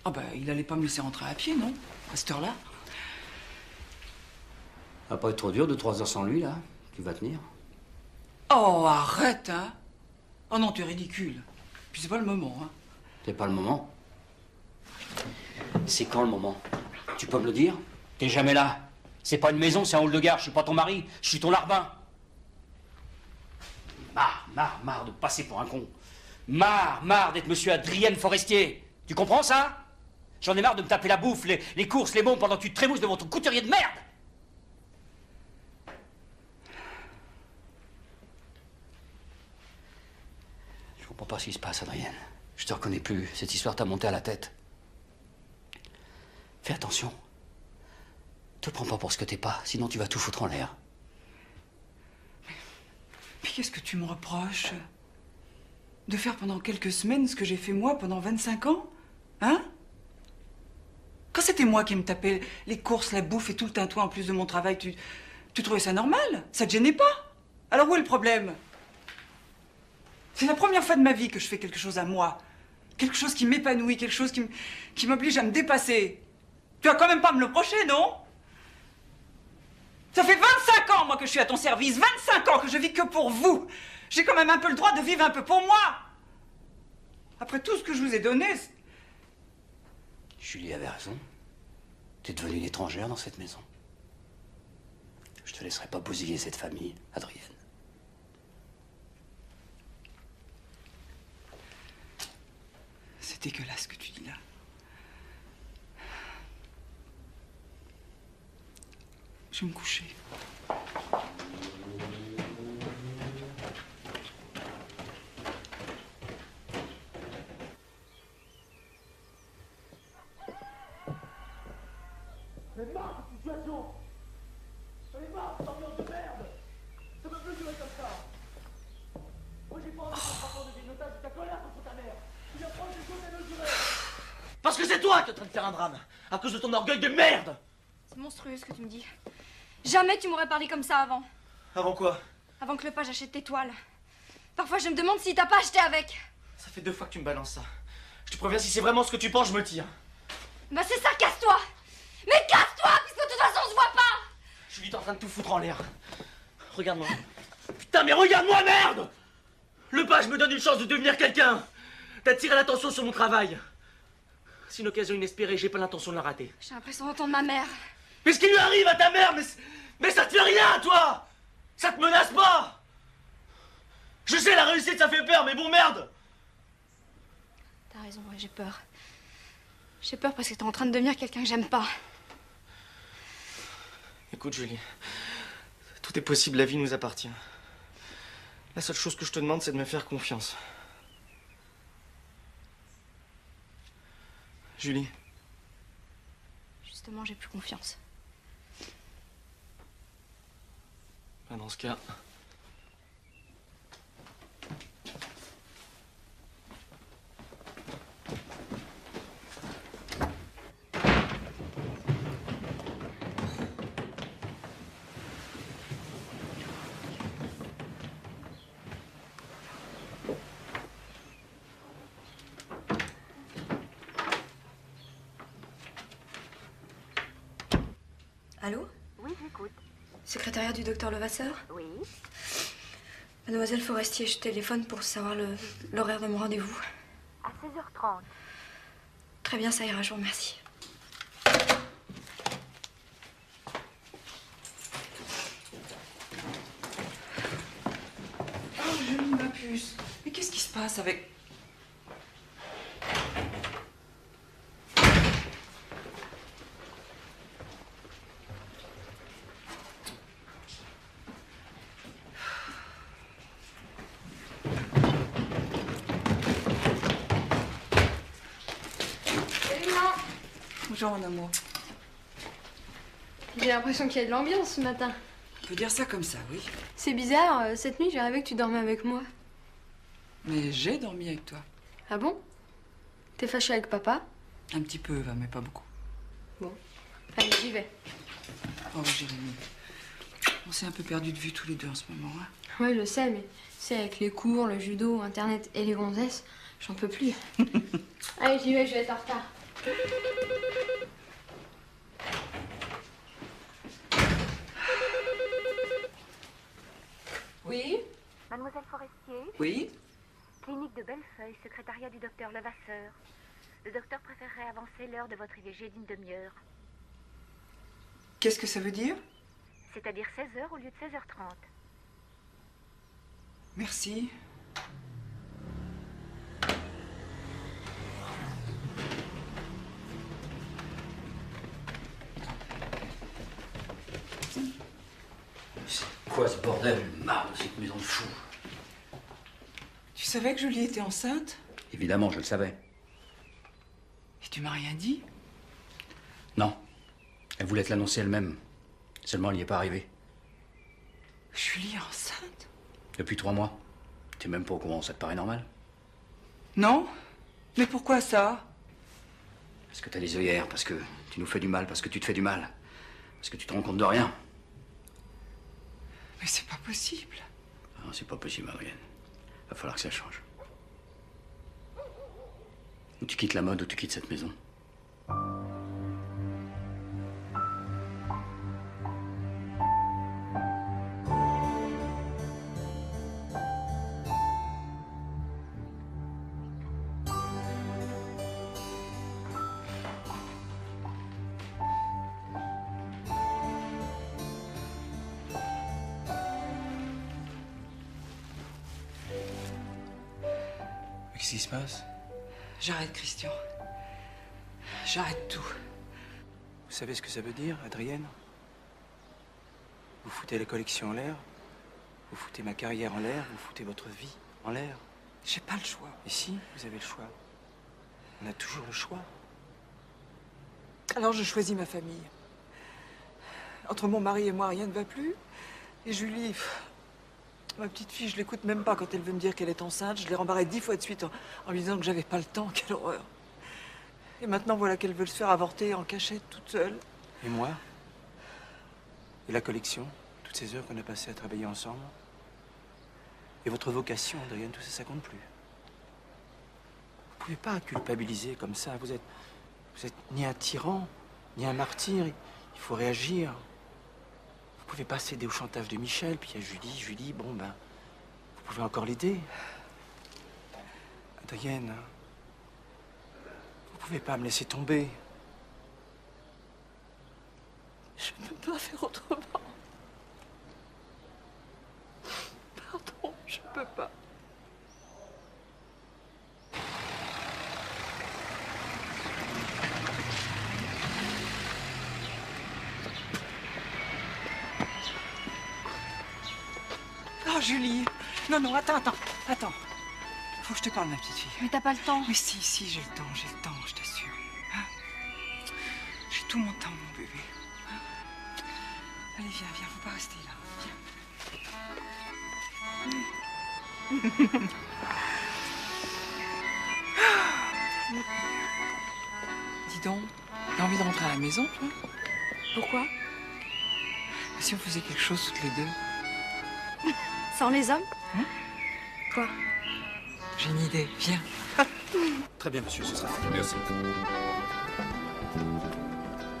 Ah bah il allait pas me laisser rentrer à pied, non? À cette heure-là. Ça va pas être trop dur de 3 heures sans lui, là? Tu vas tenir? Oh arrête, hein. Oh non, tu es ridicule. Puis c'est pas le moment, hein. C'est pas le moment? C'est quand le moment? Tu peux me le dire? T'es jamais là. C'est pas une maison, c'est un hall de gare. Je suis pas ton mari, je suis ton larbin. Marre de passer pour un con. Marre d'être monsieur Adrienne Forestier. Tu comprends ça? J'en ai marre de me taper la bouffe, les courses, les mômes pendant que tu te trémousses devant ton couturier de merde. Je comprends pas ce qui se passe, Adrienne. Je te reconnais plus. Cette histoire t'a monté à la tête. Fais attention. Te prends pas pour ce que t'es pas, sinon tu vas tout foutre en l'air. Mais qu'est-ce que tu me reproches? De faire pendant quelques semaines ce que j'ai fait moi pendant 25 ans? Hein? Quand c'était moi qui me tapais les courses, la bouffe et tout le tintouin en plus de mon travail, tu trouvais ça normal? Ça te gênait pas? Alors où est le problème? C'est la première fois de ma vie que je fais quelque chose à moi. Quelque chose qui m'épanouit, quelque chose qui m'oblige à me dépasser. Tu vas quand même pas me le reprocher, non? Ça fait 25 ans, moi, que je suis à ton service. 25 ans que je vis que pour vous. J'ai quand même un peu le droit de vivre un peu pour moi. Après tout ce que je vous ai donné... Julie avait raison. T'es devenue une étrangère dans cette maison. Je te laisserai pas bousiller cette famille, Adrienne. C'est dégueulasse ce que tu dis là. Je vais me coucher. J'en ai marre de cette situation. J'en ai marre de cette ambiance de merde. Ça peut plus durer comme ça. Moi j'ai pas envie que ton papa devienne otage de ta colère contre ta mère. Tu viens prendre des choses à mesurer. Parce que c'est toi qui es en train de faire un drame. À cause de ton orgueil de merde. C'est monstrueux ce que tu me dis. Jamais tu m'aurais parlé comme ça avant. Avant quoi? Avant que le page achète tes toiles. Parfois je me demande s'il t'a pas acheté avec. Ça fait 2 fois que tu me balances ça. Je te préviens, si c'est vraiment ce que tu penses, je me tire. Bah c'est ça, casse-toi. Mais casse-toi, puisque de toute façon on se voit pas. Julie, t'es en train de tout foutre en l'air. Regarde-moi. Putain, mais regarde-moi, merde! Le page me donne une chance de devenir quelqu'un. D'attirer l'attention sur mon travail. C'est une occasion inespérée, j'ai pas l'intention de la rater. J'ai l'impression d'entendre ma mère. Mais ce qui lui arrive à ta mère, mais ça te fait rien, toi! Ça te menace pas! Je sais, la réussite, ça fait peur, mais bon, merde! T'as raison, ouais, j'ai peur. J'ai peur parce que t'es en train de devenir quelqu'un que j'aime pas. Écoute, Julie, Tout est possible, la vie nous appartient. La seule chose que je te demande, c'est de me faire confiance. Julie. Justement, j'ai plus confiance. Ben, dans ce cas... Allô? Oui, j'écoute. Secrétariat du docteur Levasseur? Oui. Mademoiselle Forestier, je téléphone pour savoir l'horaire de mon rendez-vous. À 16h30. Très bien, ça ira, je vous remercie. Oh, Julie, ma puce. Mais qu'est-ce qui se passe avec... Bonjour, mon amour. J'ai l'impression qu'il y a de l'ambiance ce matin. On peut dire ça comme ça, oui. C'est bizarre, cette nuit j'ai rêvé que tu dormais avec moi. Mais j'ai dormi avec toi. Ah bon? T'es fâché avec papa? Un petit peu, Eva, mais pas beaucoup. Bon. Allez, j'y vais. Oh, Jérémy. On s'est un peu perdu de vue tous les deux en ce moment, hein. Oui, je sais, mais c'est avec les cours, le judo, Internet et les gonzesses, j'en peux plus. Allez, j'y vais, je vais être en retard. Oui? Mademoiselle Forestier? Oui? Clinique de Bellefeuille, secrétariat du docteur Levasseur. Le docteur préférerait avancer l'heure de votre IVG d'une demi-heure. Qu'est-ce que ça veut dire? C'est-à-dire 16h au lieu de 16h30. Merci. C'est quoi ce bordel? Marre de cette maison de fou. Tu savais que Julie était enceinte? Évidemment, je le savais. Et tu m'as rien dit? Non. Elle voulait te l'annoncer elle-même. Seulement, elle n'y est pas arrivée. Julie enceinte? Depuis 3 mois. T'es même pas au courant, ça te paraît normal? Non? Mais pourquoi ça? Parce que t'as les œillères, parce que tu nous fais du mal, parce que tu te fais du mal. Parce que tu te rends compte de rien. Mais c'est pas possible. Non, c'est pas possible, Adrienne. Va falloir que ça change. Ou tu quittes la mode, ou tu quittes cette maison. Qu'est-ce qui se passe? J'arrête, Christian. J'arrête tout. Vous savez ce que ça veut dire, Adrienne? Vous foutez la collection en l'air, vous foutez ma carrière en l'air, vous foutez votre vie en l'air. J'ai pas le choix. Et si, vous avez le choix. On a toujours le choix. Alors je choisis ma famille. Entre mon mari et moi, rien ne va plus. Et Julie, ma petite fille, je l'écoute même pas quand elle veut me dire qu'elle est enceinte. Je l'ai rembarrée 10 fois de suite en lui disant que j'avais pas le temps. Quelle horreur. Et maintenant, voilà qu'elle veut se faire avorter en cachette, toute seule. Et moi? Et la collection? Toutes ces heures qu'on a passées à travailler ensemble? Et votre vocation, Adrienne, tout ça, ça compte plus. Vous pouvez pas culpabiliser comme ça. Vous êtes ni un tyran, ni un martyr. Il faut réagir. Vous pouvez pas céder au chantage de Michel. Puis il y a Julie. Julie, bon ben, vous pouvez encore l'aider. Adrienne, vous pouvez pas me laisser tomber. Je ne peux pas faire autrement. Pardon, je peux pas. Oh, Julie. Non, non, attends. Faut que je te parle, ma petite fille. Mais t'as pas le temps. Mais si, j'ai le temps, je t'assure. Hein? J'ai tout mon temps, mon bébé. Hein? Allez, viens, faut pas rester là. Viens. Dis donc, t'as envie de rentrer à la maison, toi? Pourquoi? Si on faisait quelque chose toutes les deux. Sans les hommes? Hein? Quoi? J'ai une idée, viens. Très bien, monsieur, ce sera fait. Merci.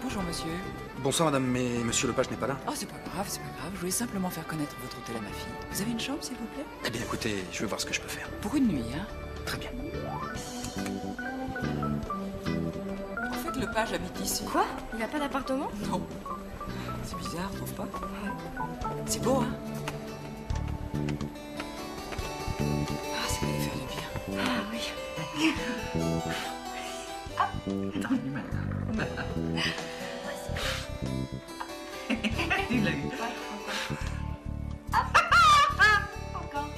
Bonjour, monsieur. Bonsoir, madame, mais monsieur Lepage n'est pas là. Oh, c'est pas grave. Je voulais simplement faire connaître votre hôtel à ma fille. Vous avez une chambre, s'il vous plaît? Eh bien, écoutez, je vais voir ce que je peux faire. Pour une nuit, hein? Très bien. En fait, Lepage habite ici. Quoi? Il a pas d'appartement? Non. C'est bizarre, trouve pas? C'est beau, hein? Ah, ça va lui faire du bien. Ah oui. T'en es malin. Tu l'as eu. Encore.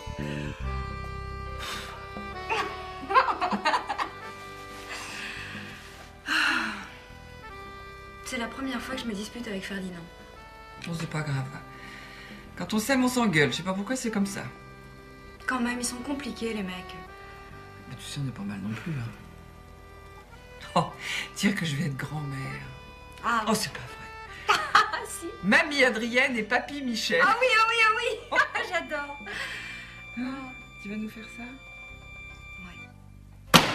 C'est la première fois que je me dispute avec Ferdinand. Bon, c'est pas grave. Quand on s'aime, on s'engueule. Je sais pas pourquoi c'est comme ça. Quand même, ils sont compliqués, les mecs. Mais tu sais, on est pas mal non plus, hein. Oh, dire que je vais être grand-mère. Ah Oh, c'est pas vrai. Ah si. Mamie Adrienne et papy Michel. Ah oui. J'adore. Tu vas nous faire ça?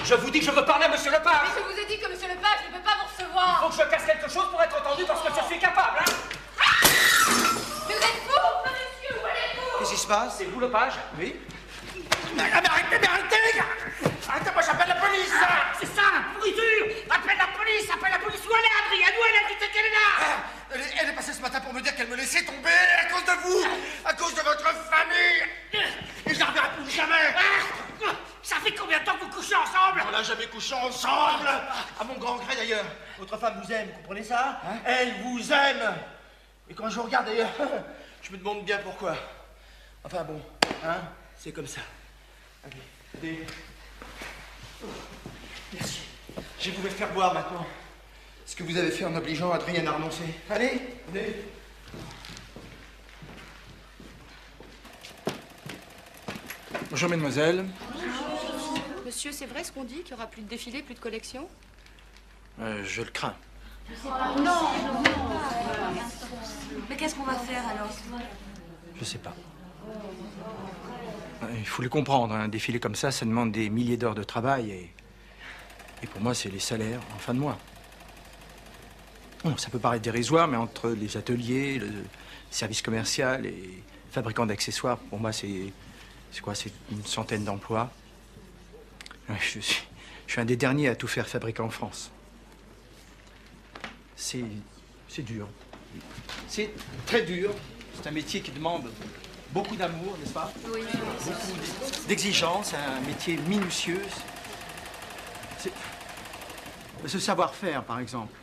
Je vous dis que je veux parler à monsieur Lepage. Mais je vous ai dit que monsieur Lepage ne peut pas vous recevoir. Il faut que je casse quelque chose pour être entendu parce que je suis capable, hein. Mais vous êtes fous, monsieur, où allez-vous? Qu'est-ce qui se passe? C'est vous Lepage? Oui. Mais arrêtez, les gars! Arrêtez, moi j'appelle la police! C'est ça, la pourriture! Appelle la police! Où est Adrienne? Où est elle? Dites qu'elle est là! Elle est passée ce matin pour me dire qu'elle me laissait tomber à cause de vous! À cause de votre famille! Et je la reverrai plus jamais! Ça fait combien de temps que vous couchez ensemble? On n'a jamais couché ensemble! À mon grand regret d'ailleurs. Votre femme vous aime, vous comprenez ça? Elle vous aime. Et quand je vous regarde d'ailleurs, je me demande bien pourquoi. Enfin bon, hein, c'est comme ça. Allez. Merci. Je vais vous faire boire maintenant. Ce que vous avez fait en obligeant Adrienne à renoncer. Allez, venez. Bonjour, mesdemoiselles. Monsieur, c'est vrai ce qu'on dit, qu'il n'y aura plus de défilé, plus de collection? Je le crains. Non. Mais qu'est-ce qu'on va faire alors? Je sais pas. Il faut le comprendre, un défilé comme ça demande des milliers d'heures de travail et pour moi, c'est les salaires en fin de mois. Bon, ça peut paraître dérisoire, mais entre les ateliers, le service commercial et fabricants d'accessoires, pour moi, c'est quoi? C'est une centaine d'emplois. Je suis un des derniers à tout faire fabriquer en France. C'est dur. C'est très dur. C'est un métier qui demande beaucoup d'amour, n'est-ce pas? Oui. Beaucoup d'exigence, un métier minutieux. Ce savoir-faire, par exemple,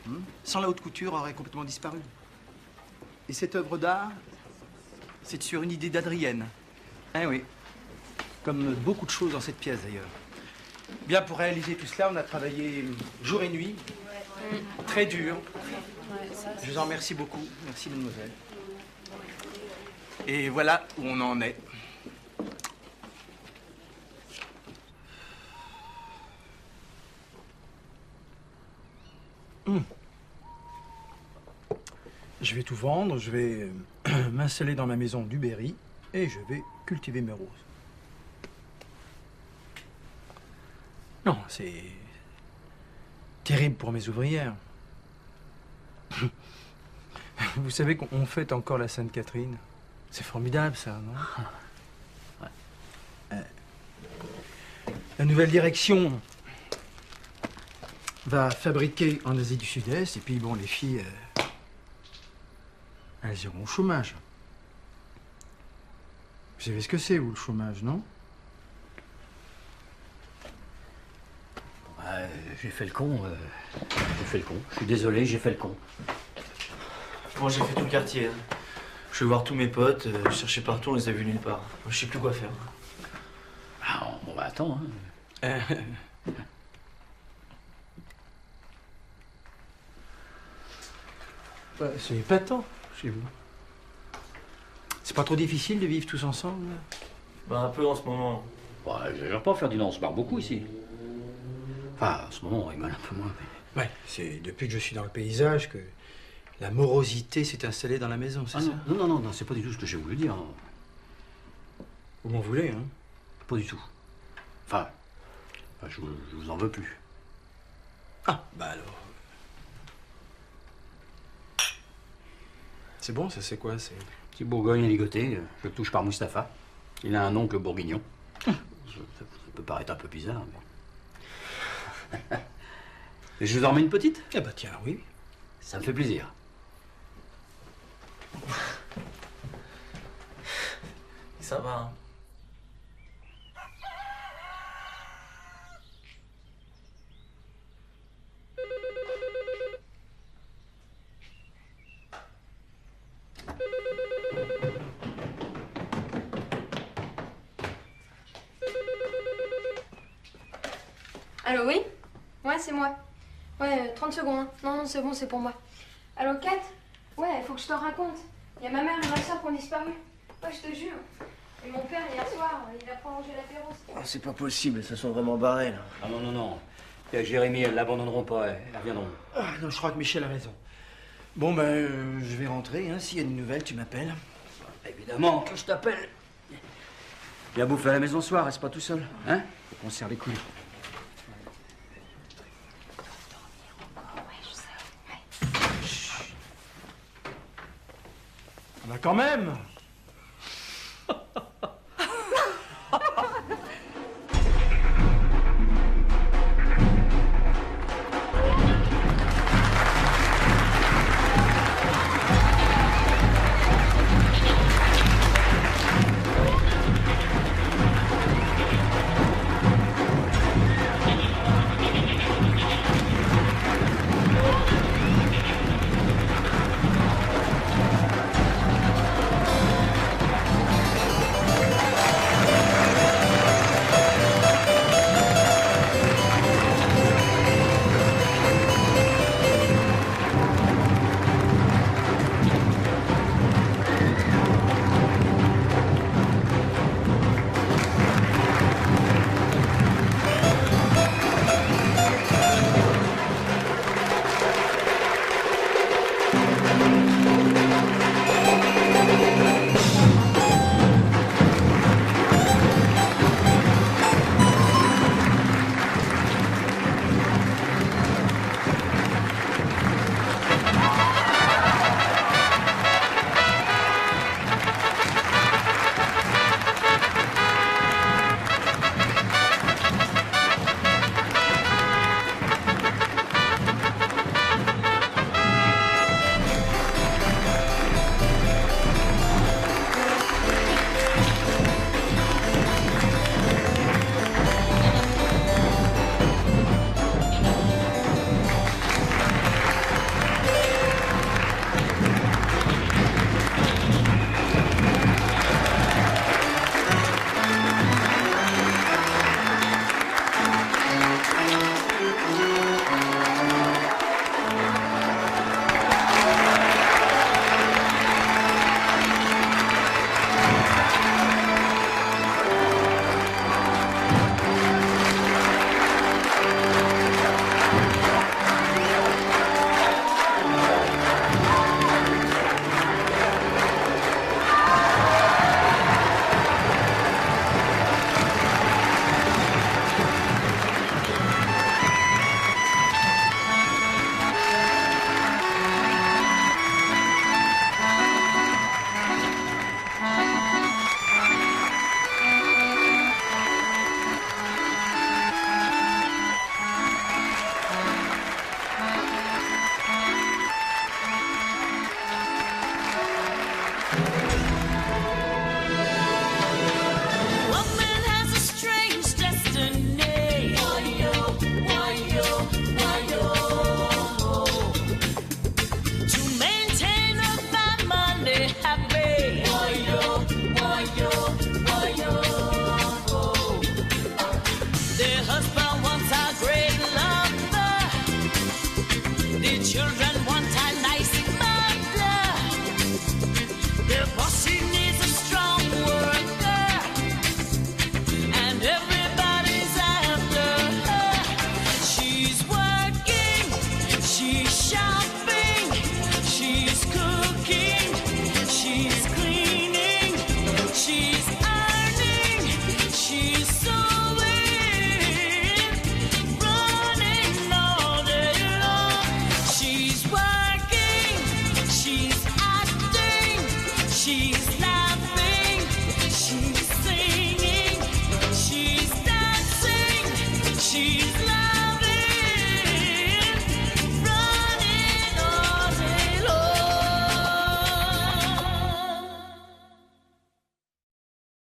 sans la haute couture, aurait complètement disparu. Et cette œuvre d'art, c'est sur une idée d'Adrienne. Eh oui. Comme beaucoup de choses dans cette pièce, d'ailleurs. Bien, pour réaliser tout cela, on a travaillé jour et nuit. Très dur. Je vous en remercie beaucoup. Merci, mademoiselle. Et voilà où on en est. Je vais tout vendre, je vais m'installer dans ma maison du Berry et je vais cultiver mes roses. Non, c'est terrible pour mes ouvrières. Vous savez qu'on fête encore la Sainte-Catherine. C'est formidable, ça, non? Ouais. La nouvelle direction va fabriquer en Asie du Sud-Est, et puis, bon, les filles, elles iront au chômage. Vous savez ce que c'est, vous, le chômage, non? J'ai fait le con. Je suis désolé, j'ai fait le con. Bon, j'ai fait tout le quartier. Hein. Je vais voir tous mes potes, je cherchais partout, on les a vus nulle part. Je sais plus quoi faire. Ah, on va attendre. Hein. Bah, c'est épatant chez vous. C'est pas trop difficile de vivre tous ensemble? Bah, un peu en ce moment. Bah, j'exagère pas, Ferdinand, on se marre beaucoup ici. Enfin, en ce moment, on rigole un peu moins. Mais... Ouais, c'est depuis que je suis dans le paysage que la morosité s'est installée dans la maison, c'est ça? Non, c'est pas du tout ce que j'ai voulu dire. Vous m'en voulez, hein? Pas du tout. Enfin, je vous en veux plus. Ah, bah alors... C'est bon, ça c'est quoi? C'est... Petit Bourgogne ligoté, je le touche par Mustapha. Il a un oncle bourguignon. Ça peut paraître un peu bizarre, mais... Et je vous en remets une petite? Eh bah tiens, oui. Ça me fait plaisir. Ça va, hein. Allô, oui? Ouais, c'est moi. Ouais, 30 secondes. Hein. Non, c'est bon, c'est pour moi. Allô, Kat? Ouais, faut que je te raconte. Il y a ma mère et ma soeur qui ont disparu. Ouais, je te jure. Et mon père, hier soir, il a prolongé l'apéro. Oh, c'est pas possible, ça sont vraiment barrés, là. Ah non. Et avec Jérémy, elles l'abandonneront pas, elles reviendront. Ah, non, je crois que Michel a raison. Bon, ben, je vais rentrer, hein. S'il y a des nouvelles, tu m'appelles. Évidemment que je t'appelle. Viens bouffer à la maison ce soir, reste pas tout seul. Hein? Faut qu'on se serre les couilles. Ah bah quand même!